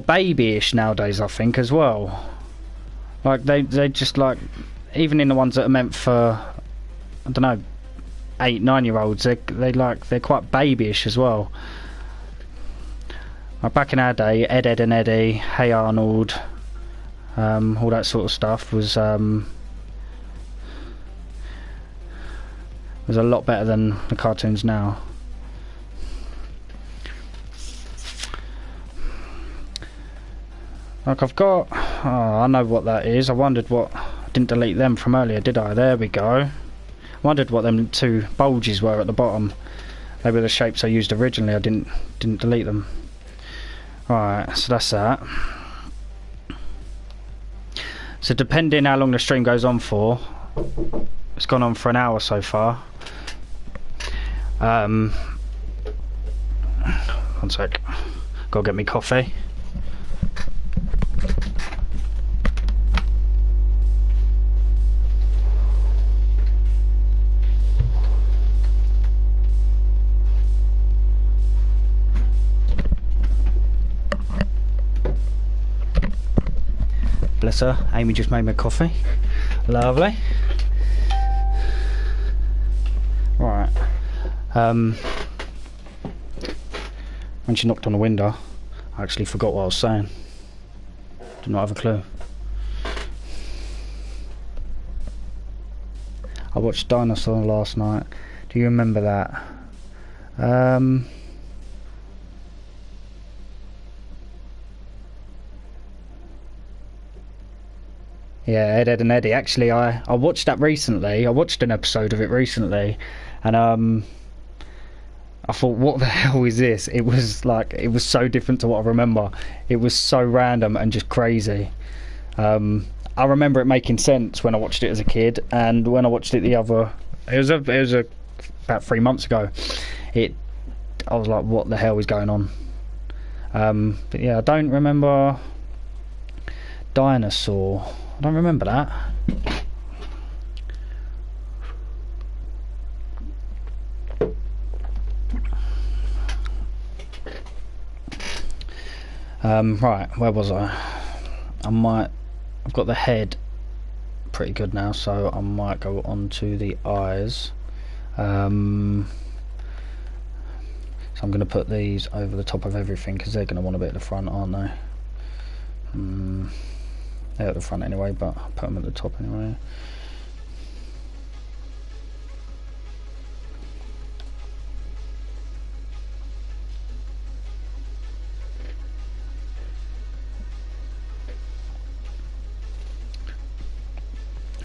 babyish nowadays, I think, as well. Like they just, like, even in the ones that are meant for, I don't know, 8, 9-year-olds. They're quite babyish as well. Like back in our day, Ed, Ed and Eddie, Hey Arnold, all that sort of stuff was a lot better than the cartoons now. Like I've got, oh, I know what that is. I wondered what, I didn't delete them from earlier, did I? There we go. I wondered what them 2 bulges were at the bottom. They were the shapes I used originally. I didn't delete them. Right, so that's that. So depending how long the stream goes on for, it's gone on for an hour so far. One sec. Gotta get me coffee. Bless her, Amy just made me coffee. Lovely. Right. When she knocked on the window, I actually forgot what I was saying. Did not have a clue. I watched Dinosaur last night. Do you remember that? Yeah, Ed, Ed and Eddie. Actually, I watched that recently. I watched an episode of it recently, and I thought, what the hell is this? It was so different to what I remember. It was so random and just crazy. I remember it making sense when I watched it as a kid, and when I watched it it was about 3 months ago. I was like, what the hell is going on? But yeah, I don't remember Dinosaur. I don't remember that. Right, where was I? I've got the head pretty good now, so I might go on to the eyes. So I'm going to put these over the top of everything because they're going to want a bit at the front, aren't they? They're at the front anyway, but I'll put them at the top anyway.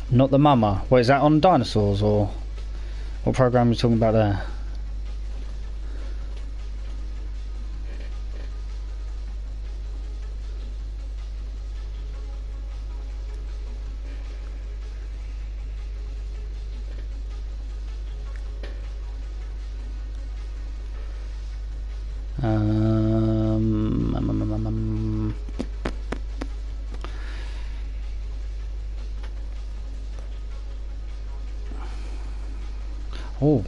Not the mama. What is that on Dinosaurs, or what program are you talking about there? Oh,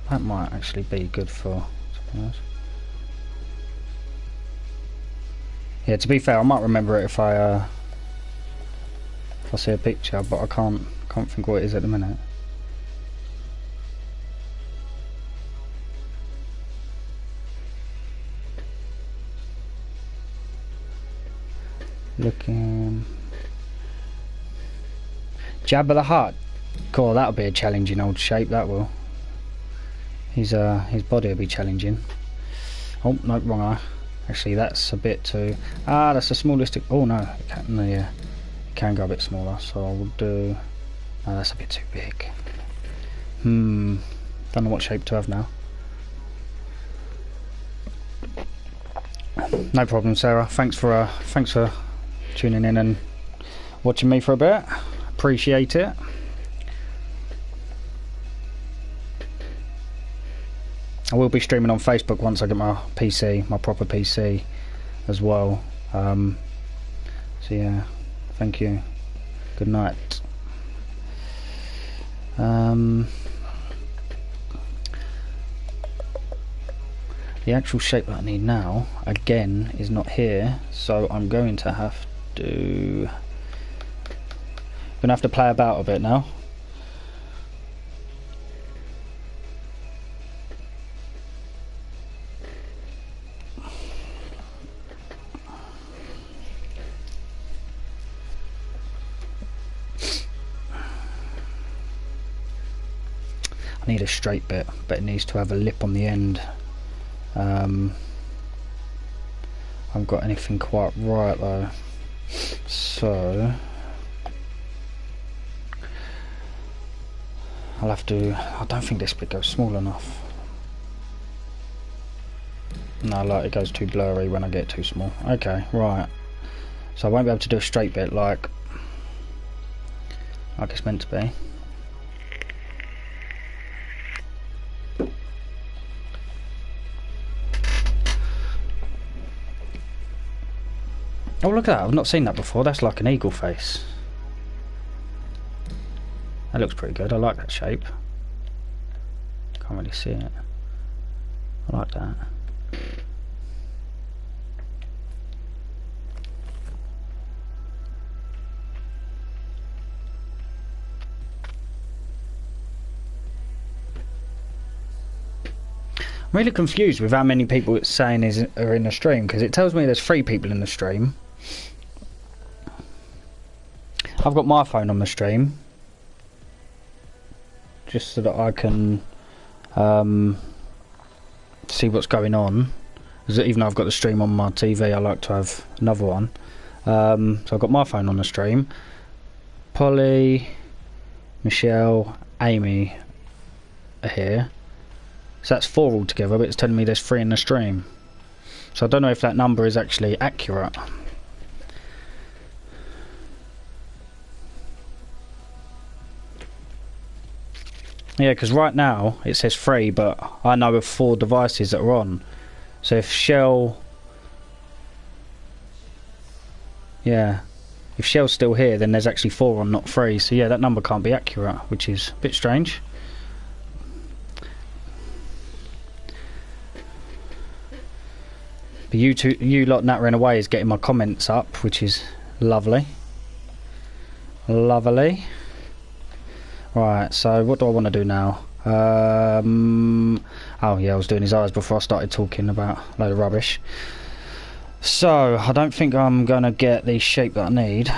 that might actually be good for something else. Yeah, to be fair, I might remember it if I see a picture, but I can't think what it is at the minute. Looking, Jabba the Hutt. Cool, that'll be a challenging old shape. That will. His body will be challenging. Oh no, wrong eye. Actually, that's a bit too. That's the smallest. Oh no, it can go a bit smaller. So I will do. No, that's a bit too big. Don't know what shape to have now. No problem, Sarah. Thanks for tuning in and watching me for a bit. Appreciate it. I will be streaming on Facebook once I get my PC, my proper PC as well. So yeah, thank you. Good night. The actual shape that I need now, again, is not here, so I'm going to have to play about a bit now. I need a straight bit, but it needs to have a lip on the end. I haven't got anything quite right though, so I'll have to. I don't think this bit goes small enough. No, like it goes too blurry when I get too small. Okay, right. So I won't be able to do a straight bit like it's meant to be. Oh, look at that. I've not seen that before. That's like an eagle face. That looks pretty good. I like that shape. Can't really see it. I like that. I'm really confused with how many people it's saying are in the stream, because it tells me there's 3 people in the stream. I've got my phone on the stream just so that I can see what's going on. Even though I've got the stream on my TV, I like to have another one. So I've got my phone on the stream. Polly, Michelle, Amy are here. So that's 4 altogether, but it's telling me there's 3 in the stream. So I don't know if that number is actually accurate. Yeah, because right now it says 3, but I know of 4 devices that are on. So if Shell... Yeah. If Shell's still here, then there's actually 4 on, not 3. So yeah, that number can't be accurate, which is a bit strange. But you lot nattering away is getting my comments up, which is lovely. Lovely. Right, so what do I want to do now? Oh yeah, I was doing his eyes before I started talking about a load of rubbish. So, I don't think I'm going to get the shape that I need.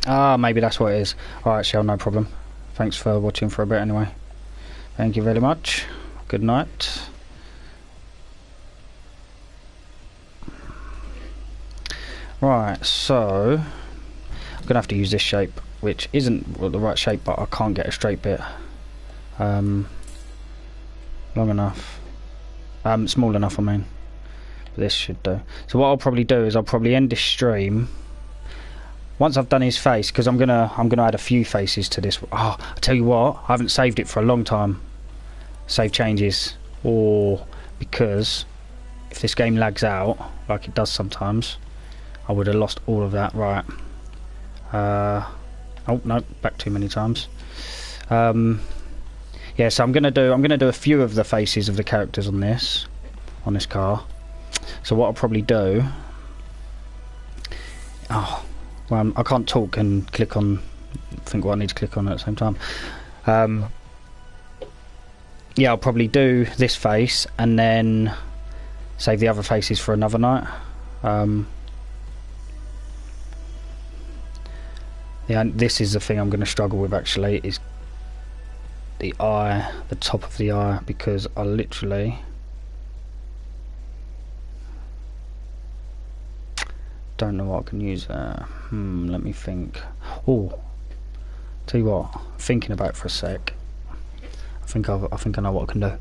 Ah, maybe that's what it is. Alright, Shell, no problem. Thanks for watching for a bit anyway. Thank you very much. Good night. Right, so I'm gonna have to use this shape, which isn't the right shape, but I can't get a straight bit long enough, small enough I mean, but this should do. So what I'll probably do is I'll probably end this stream once I've done his face, because I'm gonna add a few faces to this. Oh, I tell you what, I haven't saved it for a long time. Save changes, or because if this game lags out like it does sometimes, I would have lost all of that. Right. Oh no, back too many times. Yeah, so I'm gonna do a few of the faces of the characters on this car. So what I'll probably do. Oh, well, I can't talk and click on. Think what I need to click on at the same time. Yeah, I'll probably do this face and then save the other faces for another night. Yeah, this is the thing I'm going to struggle with actually, is the eye, the top of the eye, because I literally don't know what I can use there. Let me think. Oh, tell you what, thinking about it for a sec. I think I know what I can do.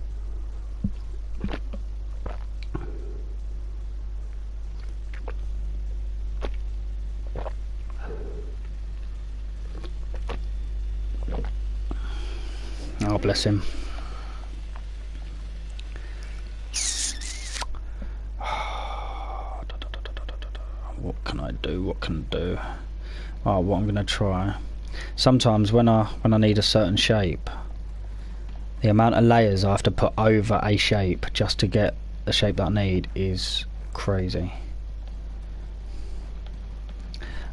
Oh, bless him. What can I do? What can I do? Oh, what I'm going to try. Sometimes when I need a certain shape, the amount of layers I have to put over a shape just to get the shape that I need is crazy.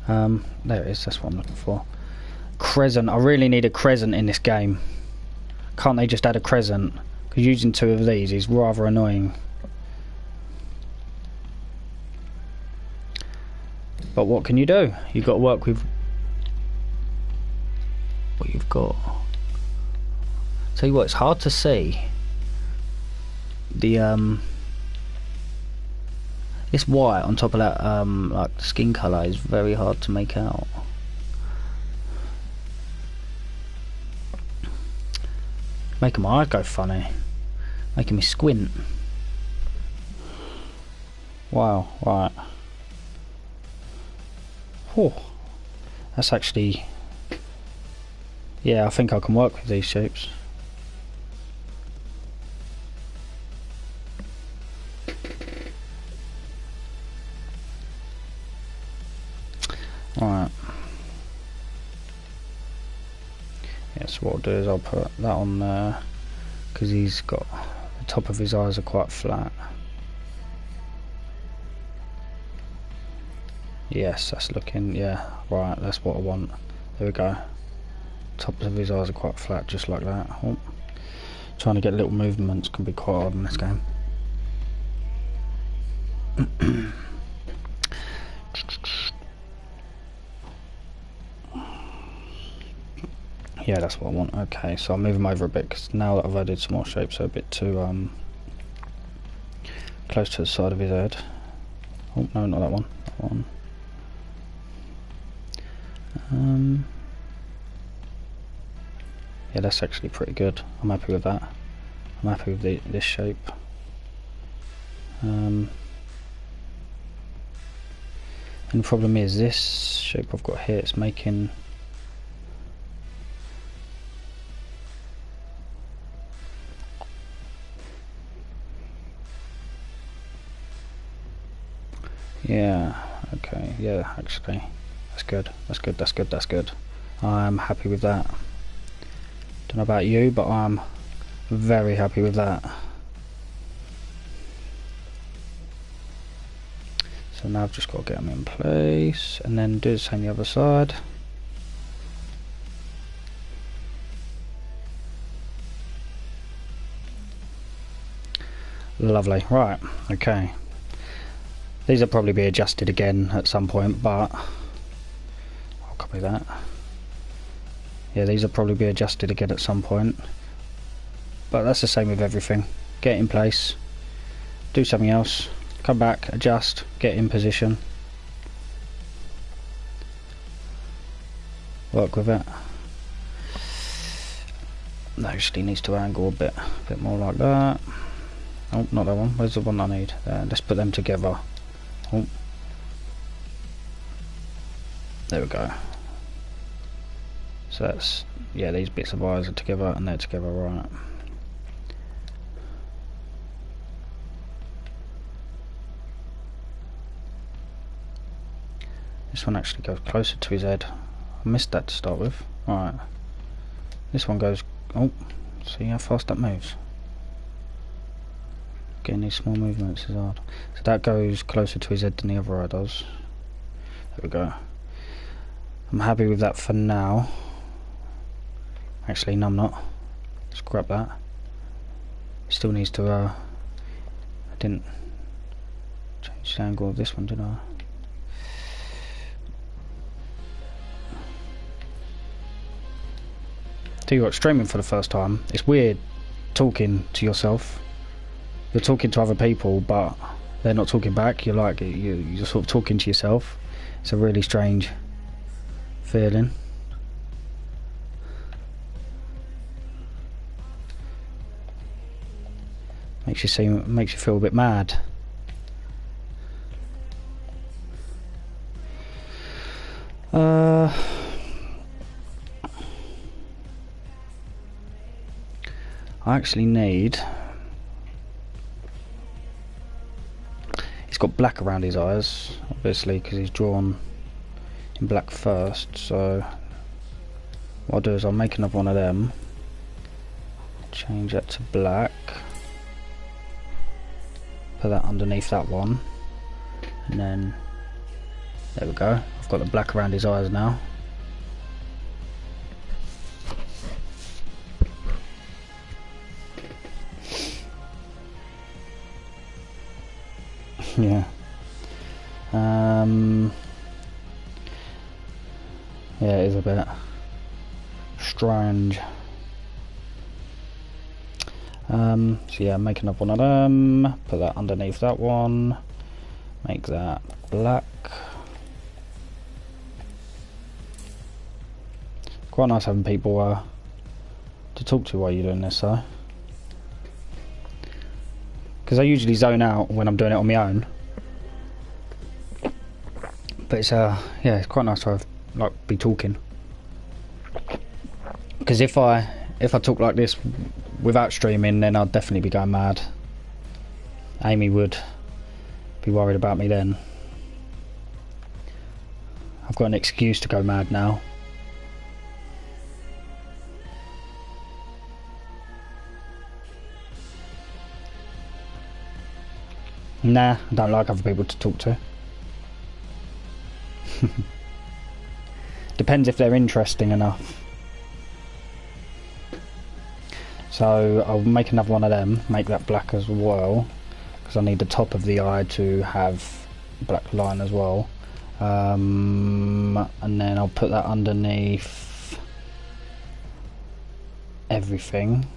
There it is. That's what I'm looking for. Crescent. I really need a crescent in this game. Can't they just add a crescent? Because using 2 of these is rather annoying. But what can you do? You've got to work with what you've got. Tell you what, it's hard to see the this white on top of that like skin colour is very hard to make out. Making my eyes go funny, making me squint. Wow, right. Oh, that's actually, yeah, I think I can work with these shapes. Alright. Yeah, so what I'll do is I'll put that on there, because he's got, the top of his eyes are quite flat. Yes, that's looking, yeah, right, that's what I want. There we go. Top of his eyes are quite flat, just like that. Oh. Trying to get little movements can be quite hard in this game. Yeah, that's what I want. Okay, so I'll move them over a bit, because now that I've added some more shapes, they're a bit too close to the side of his head. Oh, no, not that one. That one. Yeah, that's actually pretty good. I'm happy with that. I'm happy with this shape. And the problem is this shape I've got here, it's making yeah, okay, yeah, actually that's good, that's good, that's good, that's good. I'm happy with that. Don't know about you, but I'm very happy with that. So now I've just got to get them in place and then do the same the other side. Lovely, right, okay. These will probably be adjusted again at some point, but I'll copy that. Yeah, these will probably be adjusted again at some point, but that's the same with everything. Get in place, do something else, come back, adjust, get in position, work with it. That actually needs to angle a bit more like that. Oh, not that one. Where's the one I need? There. Let's put them together. Oh. There we go. So that's, yeah, these bits of eyes are together and they're together, right. This one actually goes closer to his head. I missed that to start with. Right. This one goes, oh, see how fast that moves. Getting these small movements is hard. So that goes closer to his head than the other eye does. There we go. I'm happy with that for now. Actually, no, I'm not. Scrap that. Still needs to, I didn't change the angle of this one, did I? Tell you what, streaming for the first time, it's weird talking to yourself. You're talking to other people, but they're not talking back. You're like, you're sort of talking to yourself. It's a really strange feeling. Makes you feel a bit mad. I actually need. He's got black around his eyes, obviously, because he's drawn in black first. So what I'll do is I'll make another one of them. Change that to black. Put that underneath that one, and then there we go. I've got the black around his eyes now. Yeah. Yeah, it is a bit strange. So yeah, make another one of them, put that underneath that one, make that black. Quite nice having people to talk to while you're doing this though, because I usually zone out when I'm doing it on my own, but it's yeah, it's quite nice to have, like, be talking, because if I talk like this without streaming, then I'd definitely be going mad. Amy would be worried about me then. I've got an excuse to go mad now. Nah, I don't like other people to talk to. Depends if they're interesting enough. So I'll make another one of them, make that black as well, because I need the top of the eye to have black line as well. And then I'll put that underneath everything.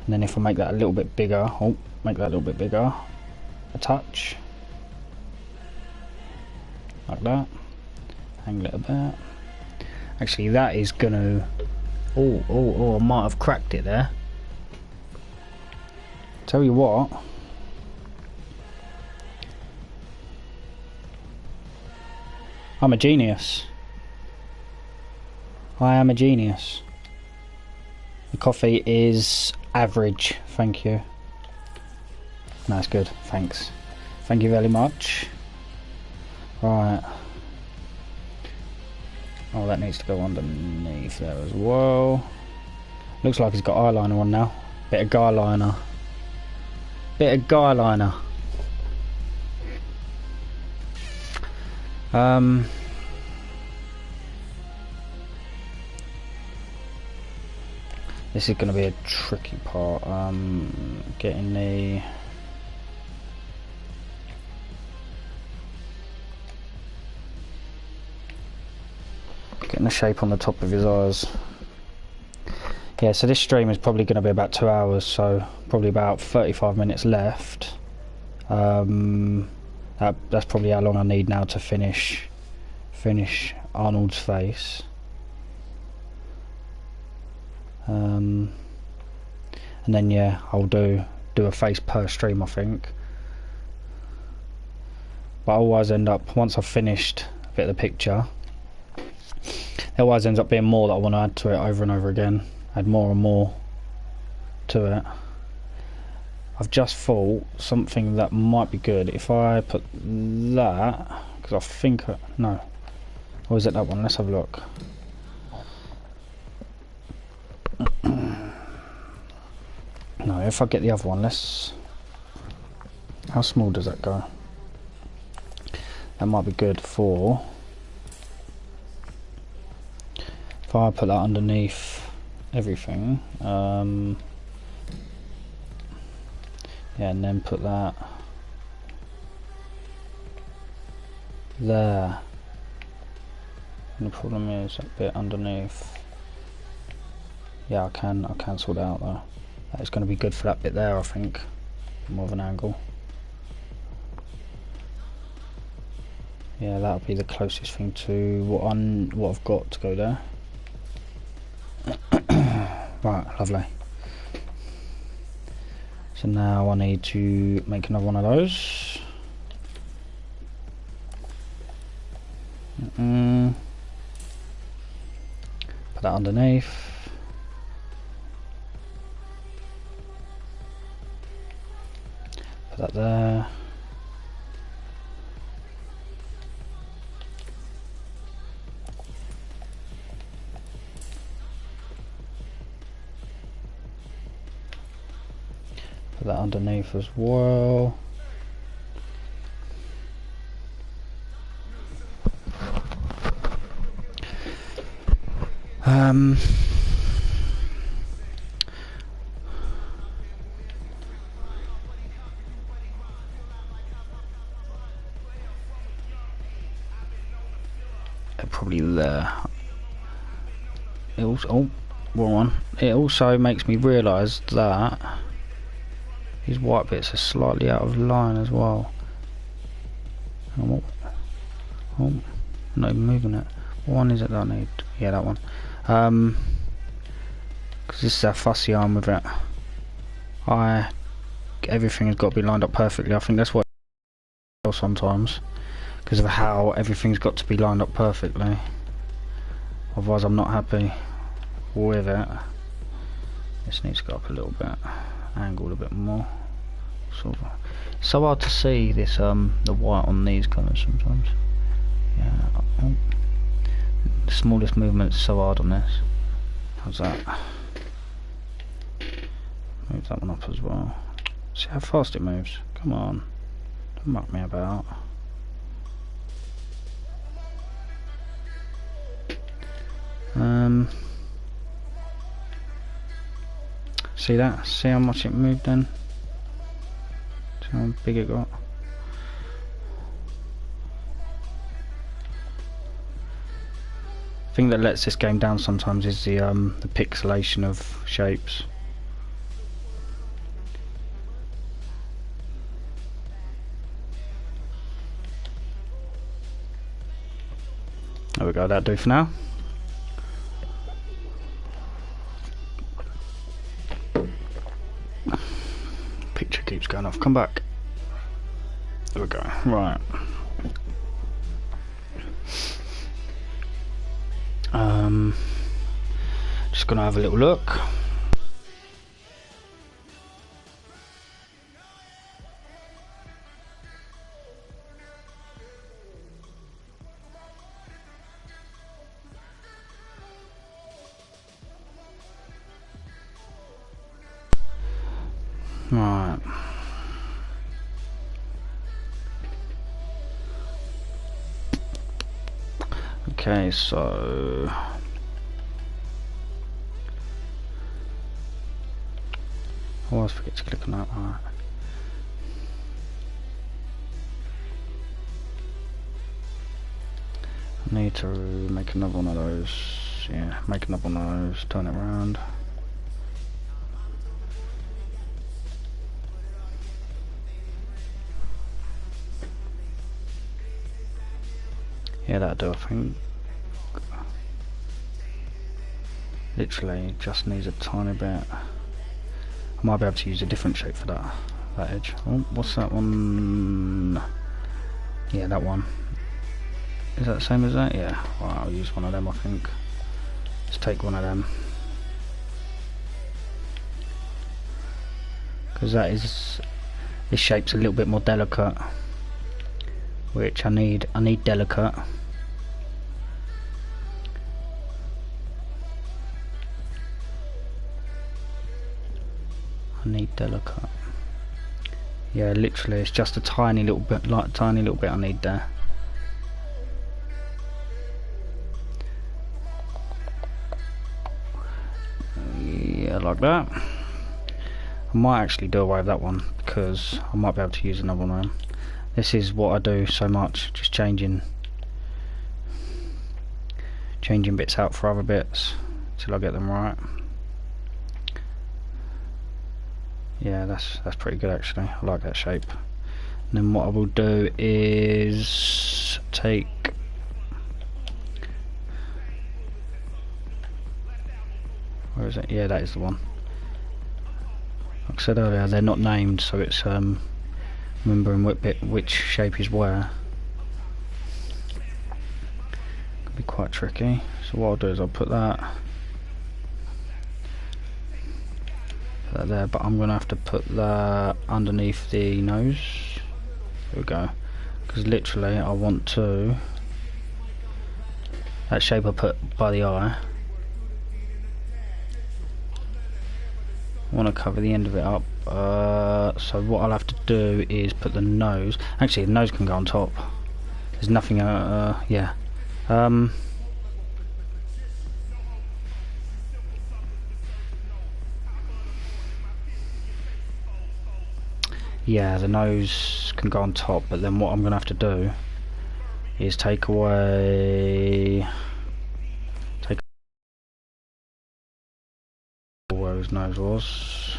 And then if I make that a little bit bigger, make that a little bit bigger, a touch, like that, angle it a bit. Actually, that is gonna, I might have cracked it there. Tell you what, I'm a genius. I am a genius. The coffee is average, thank you. That's good, thanks. Thank you very much. Right. Oh, that needs to go underneath there as well. Looks like he's got eyeliner on now. Bit of guy liner. Bit of guy liner. This is going to be a tricky part. Getting the shape on the top of his eyes. Yeah, so this stream is probably going to be about 2 hours, so probably about 35 minutes left. That's probably how long I need now to finish Arnold's face. And then yeah, I'll do a face per stream, I think. But I always end up, once I've finished a bit of the picture, there always ends up being more that I want to add to it over and over again. Add more and more to it. I've just thought something that might be good if I put that, because I think no, or is it that one? Let's have a look. No, if I get the other one, how small does that go? That might be good for, if I put that underneath everything, yeah, and then put that there. And the problem is that bit underneath. Yeah, I can sort it out though. It's going to be good for that bit there, I think. More of an angle. Yeah, that'll be the closest thing to what I've got to go there. Right, lovely. So now I need to make another one of those. Put that underneath. Put that there. Put that underneath as well. probably there. It also, oh, wrong one. It also makes me realise that these white bits are slightly out of line as well. Oh, not even moving it. What one is it that I need? Yeah, that one. Because this is how fussy I am with it. Everything has got to be lined up perfectly. I think that's what sometimes, because of how everything's got to be lined up perfectly. Otherwise I'm not happy with it. This needs to go up a little bit, angled a bit more. Sort of. It's so hard to see this the white on these colours sometimes. Yeah. Oh. The smallest movement is so hard on this. How's that? Move that one up as well. See how fast it moves. Come on. Don't muck me about. See that? See how much it moved then? See how big it got? The thing that lets this game down sometimes is the pixelation of shapes. There we go, that'll do for now. Picture keeps going off, come back. There we go, right. Just gonna have a little look. Right. Okay, so I always forget to click on that. Right. I need to make another one of those. Yeah, make another one of those, turn it around. Yeah, that'll do, I think. Literally just needs a tiny bit. I might be able to use a different shape for that edge. Oh, what's that one? Yeah, that one. Is that the same as that? Yeah. Well, I'll use one of them, I think. Let's take one of them. Because this shape's a little bit more delicate. Which I need delicate. I need delicate. Yeah, literally, it's just a tiny little bit, I need there. Yeah, like that. I might actually do away with that one because I might be able to use another one of them. This is what I do so much, just changing bits out for other bits till I get them right. Yeah, that's pretty good actually. I like that shape. And then what I will do is take where is it? Yeah, that is the one. Like I said earlier, they're not named, so it's remembering which shape is where. Could be quite tricky. So what I'll do is I'll put that there, but I'm gonna have to put that underneath the nose. There we go. Because literally I want to, that shape I put by the eye, I want to cover the end of it up. So what I'll have to do is put the nose, actually the nose can go on top. There's nothing, yeah. Yeah, the nose can go on top, but then what I'm going to have to do is take away where his nose was.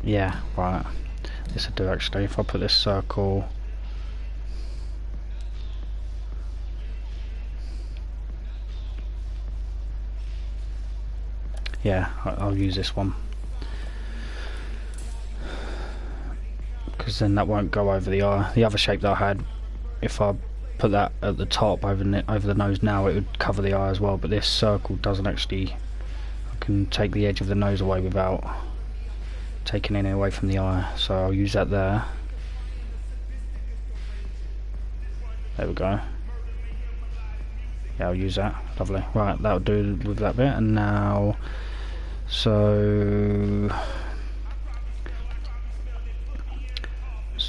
Yeah, right. This will do actually. If I put this circle, yeah, I'll use this one, because then that won't go over the eye. The other shape that I had, if I put that at the top over the nose now, it would cover the eye as well, but this circle doesn't actually. I can take the edge of the nose away without taking any away from the eye, so I'll use that there. There we go. Yeah, I'll use that. Lovely. Right, that'll do with that bit. And now, so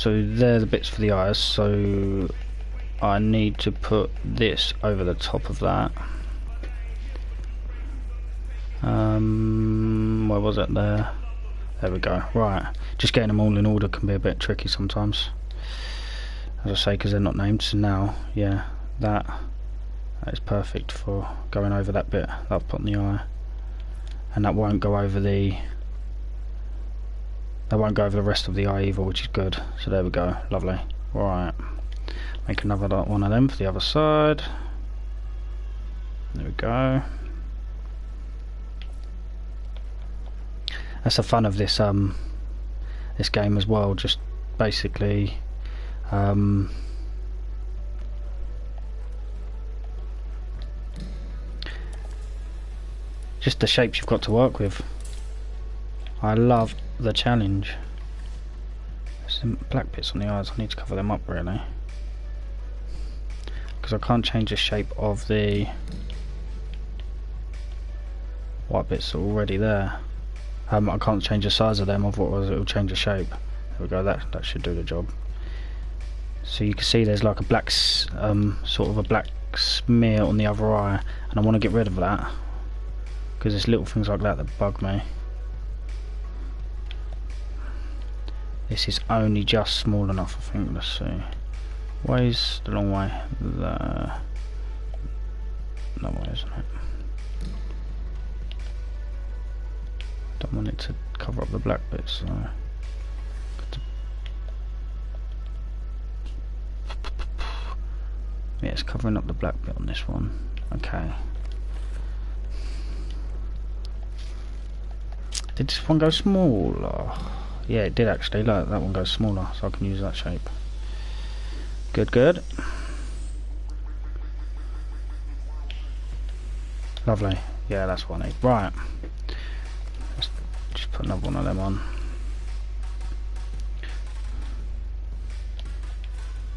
they're the bits for the eyes. So I need to put this over the top of that. Where was it? There we go. Right, just getting them all in order can be a bit tricky sometimes, as I say, because they're not named. So now, yeah, that is perfect for going over that bit that I've put in the eye, and that won't go over the rest of the eye either, which is good. So there we go. Lovely. Right, make another one of them for the other side. There we go. That's the fun of this this game as well. Just basically just the shapes you've got to work with. I love the challenge. There's some black bits on the eyes. I need to cover them up really, because I can't change the shape of the white bits that are already there. I can't change the size of them, otherwise it will change the shape. There we go, that should do the job. So you can see there's like a black, sort of a black smear on the other eye, and I want to get rid of that, because there's little things like that that bug me. This is only just small enough, I think. Let's see. Way's the long way. There. No way, isn't it? Don't want it to cover up the black bits, so yeah, it's covering up the black bit on this one. Okay. Did this one go smaller? Yeah, it did actually. Look, that one goes smaller, so I can use that shape. Good, good. Lovely. Yeah, that's what I need. Right. Let's just put another one of them on.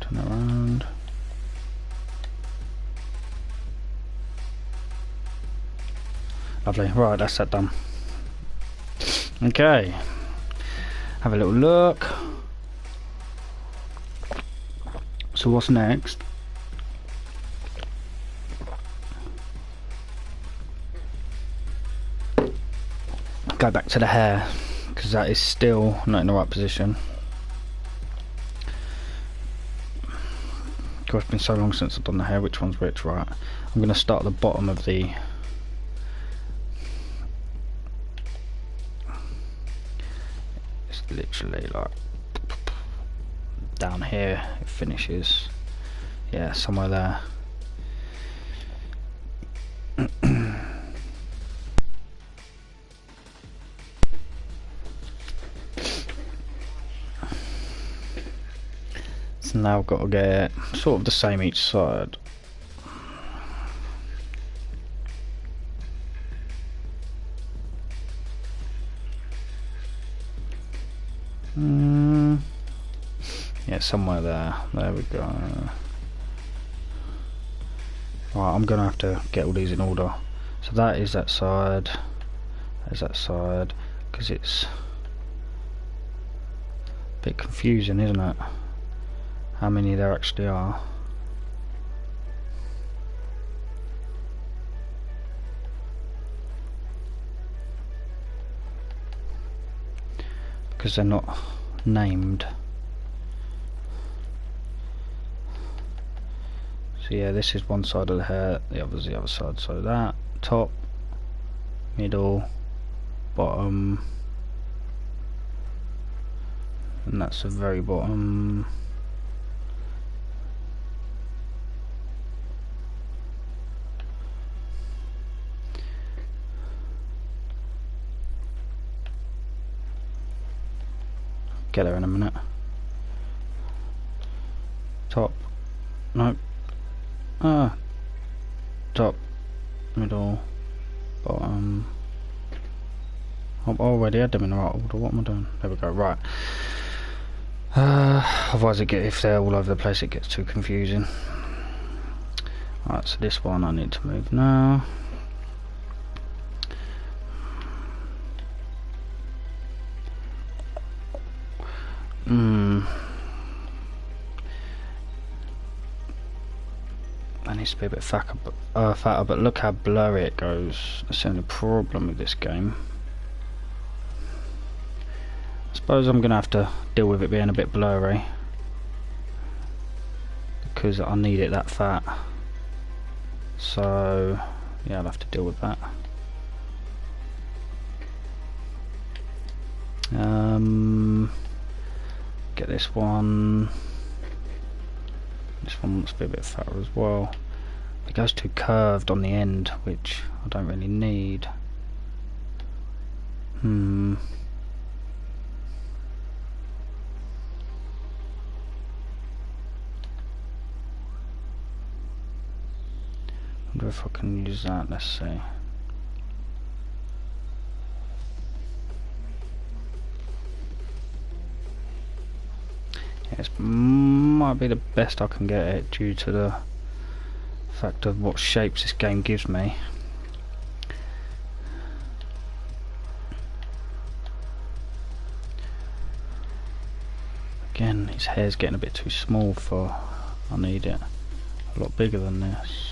Turn around. Lovely. Right, that's that done. Okay. Have a little look. So what's next? Go back to the hair, because that is still not in the right position. God, it's been so long since I've done the hair. Which one's which? Right, I'm going to start at the bottom of the literally like down here it finishes, yeah, somewhere there. So now I've got to get sort of the same each side. Yeah, somewhere there. There we go. Right, I'm gonna have to get all these in order. So that is that side. There's that side, because it's a bit confusing, isn't it? How many there actually are. Because they're not named. So yeah, this is one side of the hair, the other's the other side. So that, top, middle, bottom, and that's the very bottom. Get there in a minute. Top, nope. Top, middle, bottom. I've already had them in the right order. What am I doing? There we go. Right. Otherwise, if they're all over the place, it gets too confusing. Right. So this one I need to move now. That needs to be a bit fatter, but look how blurry it goes. That's the only problem with this game. I suppose I'm gonna have to deal with it being a bit blurry because I need it that fat. So yeah, I'll have to deal with that. Get this one. This one wants to be a bit fatter as well. It goes too curved on the end, which I don't really need. I wonder if I can use that. Let's see. It might be the best I can get it due to the fact of what shapes this game gives me. Again, his hair's getting a bit too small for. I need it a lot bigger than this.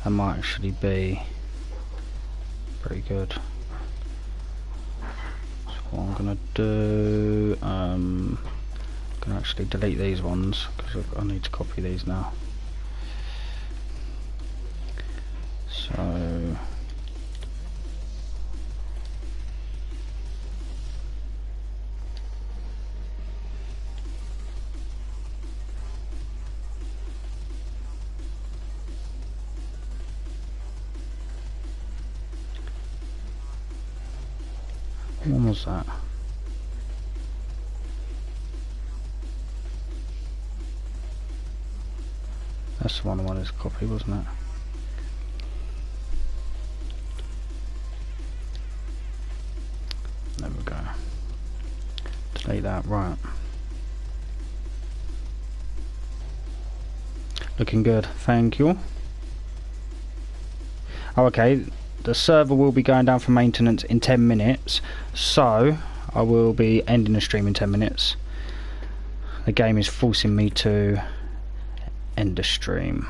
That might actually be pretty good. So what I'm gonna do, I'm gonna actually delete these ones because I need to copy these now. So what was that? That's the one I wanted to copy, wasn't it? There we go. Delete that, right. Looking good, thank you. Oh, okay. The server will be going down for maintenance in 10 minutes, so I will be ending the stream in 10 minutes. The game is forcing me to end the stream.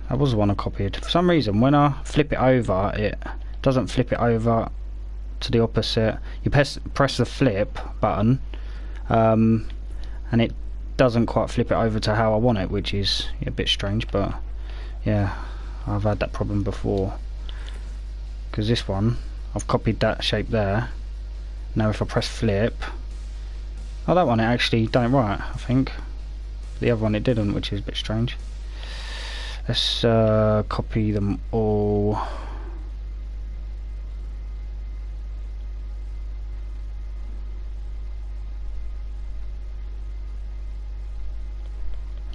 That was the one I copied. For some reason, when I flip it over, it doesn't flip it over to the opposite. You press the flip button, and it doesn't quite flip it over to how I want it, which is a bit strange, but yeah. I've had that problem before because this one I've copied that shape there. Now if I press flip, oh, that one it actually done it right, I think. The other one it didn't, which is a bit strange. Let's copy them all.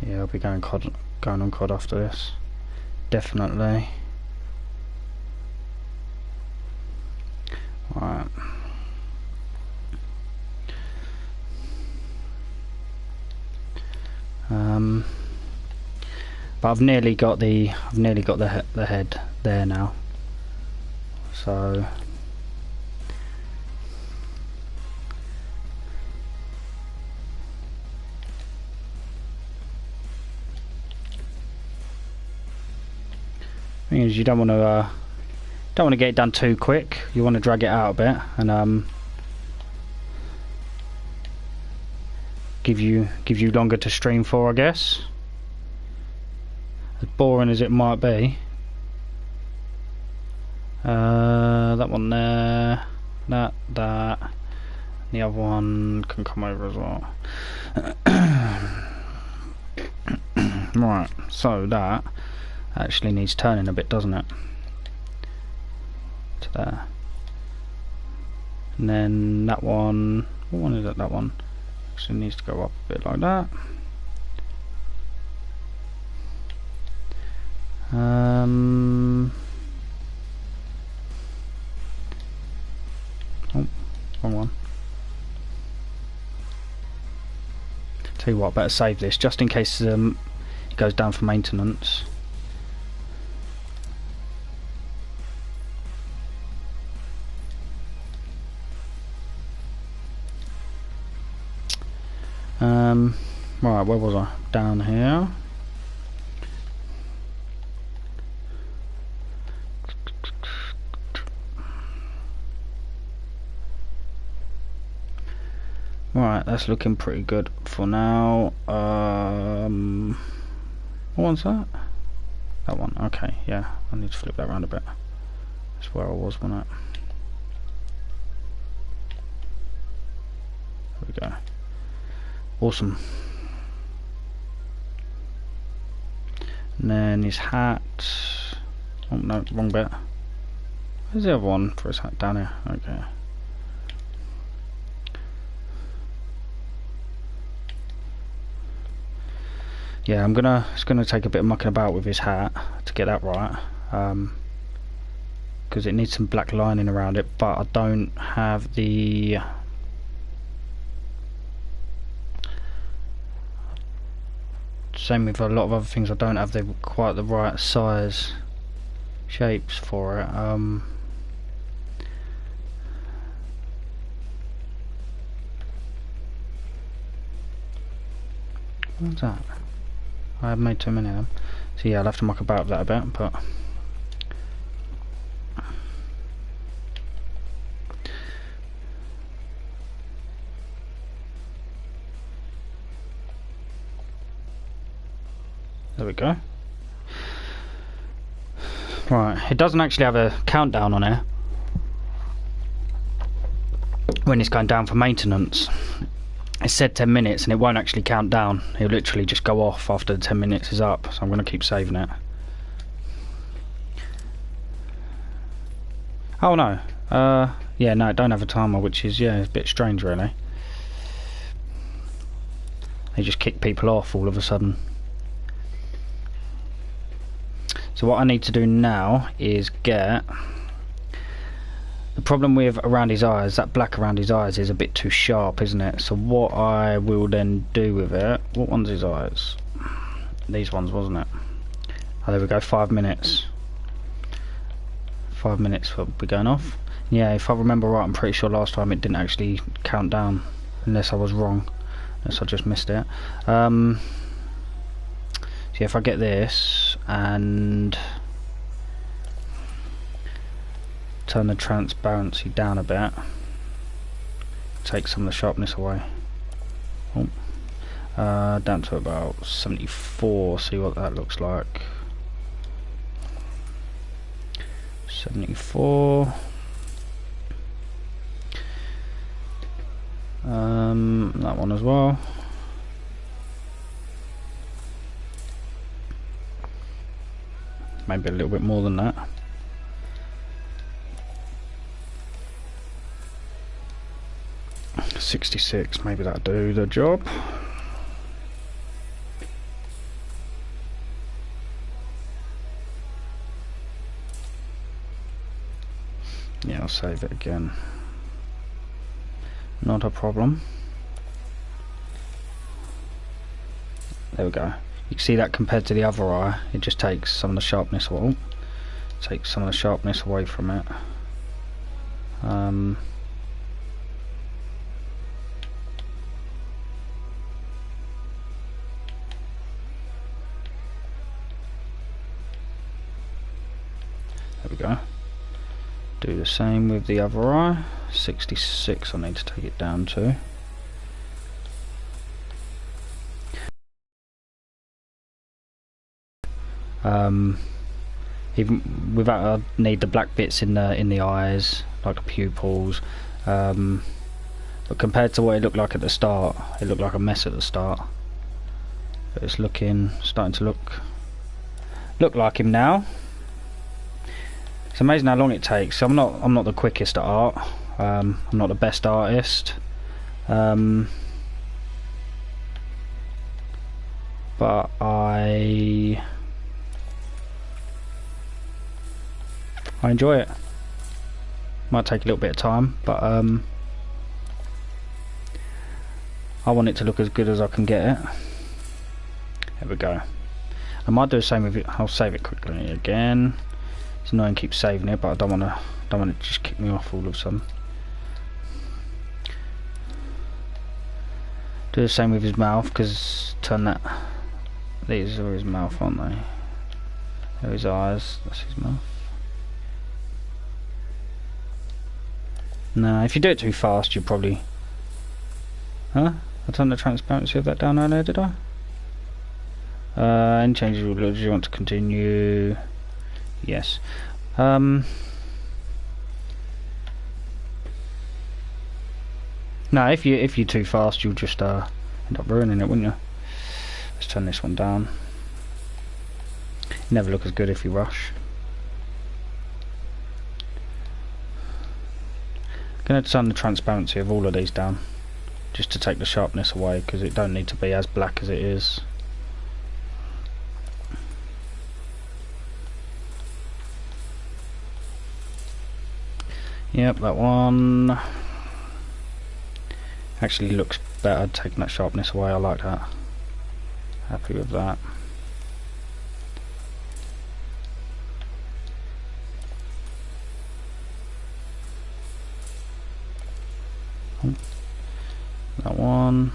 Yeah, I'll be going on COD after this. Definitely. Right. But I've nearly got the head there now. So thing is, you don't want to get it done too quick. You want to drag it out a bit and give you longer to stream for, I guess. As boring as it might be. That one there, that. The other one can come over as well. Right, so that actually needs turning a bit, doesn't it? To there. And then that one, what one is it, that one? Actually needs to go up a bit like that. Oh, wrong one. Tell you what, better save this just in case it goes down for maintenance. Right, where was I? Down here. Right, that's looking pretty good for now. What one's that? That one, okay, yeah. I need to flip that around a bit. That's where I was, wasn't it? There we go. Awesome. And then his hat. Oh no, wrong bit. Where's the other one for his hat? Down here. Okay. Yeah, it's gonna take a bit of mucking about with his hat to get that right, because it needs some black lining around it, but I don't have the same with a lot of other things. I don't have quite the right size shapes for it. What's that? I have made too many of them, so yeah, I'll have to muck about with that a bit, but there we go. Right, it doesn't actually have a countdown on here when it's going down for maintenance. It said 10 minutes and it won't actually count down. It'll literally just go off after the 10 minutes is up, so I'm going to keep saving it. Oh no, yeah, no, it don't have a timer, which is, yeah, it's a bit strange really. They just kick people off all of a sudden. So what I need to do now is get... The problem with around his eyes, that black around his eyes is a bit too sharp, isn't it? So what I will then do with it... What one's his eyes? These ones, wasn't it? Oh, there we go, 5 minutes. 5 minutes will be going off. Yeah, if I remember right, I'm pretty sure last time it didn't actually count down. Unless I was wrong. Unless I just missed it. So yeah, if I get this and... turn the transparency down a bit, take some of the sharpness away. Oh. Down to about 74, see what that looks like. 74. That one as well. Maybe a little bit more than that. 66, maybe that'll do the job. Yeah, I'll save it again. Not a problem. There we go. You can see that compared to the other eye, it just takes some of the sharpness away. Takes some of the sharpness away from it. we go. Do the same with the other eye. 66 I need to take it down to. Even without, I need the black bits in the eyes, like the pupils. But compared to what it looked like at the start, it looked like a mess at the start. But it's starting to look like him now. It's amazing how long it takes. I'm not the quickest at art. I'm not the best artist. But I enjoy it. Might take a little bit of time, but I want it to look as good as I can get it. There we go. I might do the same with it. I'll save it quickly again. It's annoying to keep saving it, but I don't want it to just kick me off all of a sudden. Do the same with his mouth, because turn that. These are his mouth, aren't they? There are his eyes. That's his mouth. No, if you do it too fast, you probably. Huh? I turned the transparency of that down earlier, did I? Any changes do you want to continue? Yes. No, if you're too fast, you'll just end up ruining it, wouldn't you? Let's turn this one down. You never look as good if you rush. I'm going to turn the transparency of all of these down, just to take the sharpness away, because it don't need to be as black as it is. Yep, that one actually looks better, taking that sharpness away. I like that. Happy with that. That one.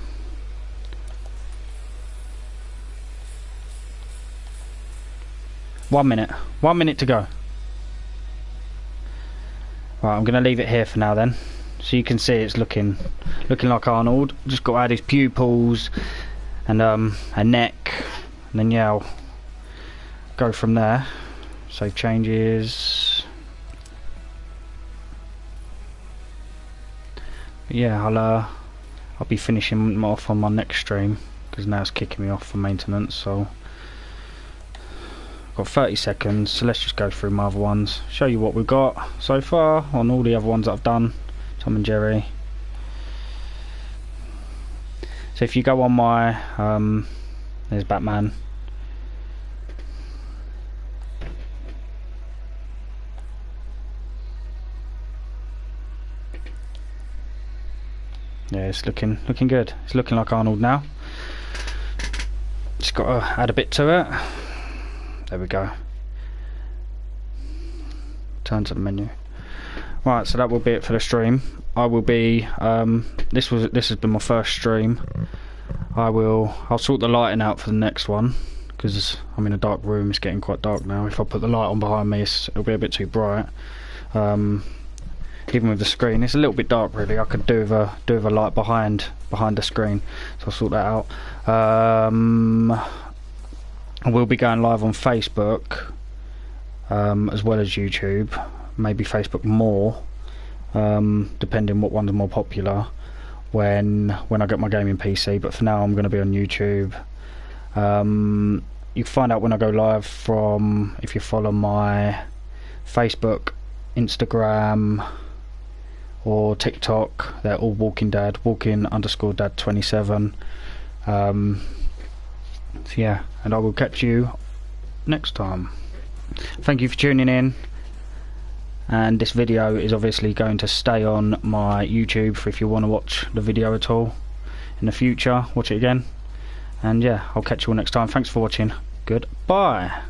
One minute to go. Right, I'm going to leave it here for now then, so you can see it's looking like Arnold. Just got to add his pupils and a neck, and then yeah, I'll go from there. Save changes. But yeah, I'll be finishing them off on my next stream, because now it's kicking me off for maintenance. So got 30 seconds, so let's just go through my other ones, show you what we've got so far on all the other ones that I've done. Tom and Jerry. So if you go on my there's Batman. Yeah, it's looking good. It's looking like Arnold now. Just got to add a bit to it. There we go. Turn to the menu. Right, so that will be it for the stream. I will be this has been my first stream. I'll sort the lighting out for the next one, because I'm in a dark room. It's getting quite dark now. If I put the light on behind me, it'll be a bit too bright. Even with the screen, it's a little bit dark really. I could do with a light behind the screen, so I'll sort that out. I will be going live on Facebook as well as YouTube, maybe Facebook more, depending what one's more popular when I get my gaming PC, but for now I'm going to be on YouTube. You can find out when I go live from, if you follow my Facebook, Instagram or TikTok. They're all walking_dad27. So yeah, and I will catch you next time. Thank you for tuning in, and this video is obviously going to stay on my YouTube for if you want to watch the video at all in the future, watch it again. And yeah, I'll catch you all next time. Thanks for watching. Goodbye.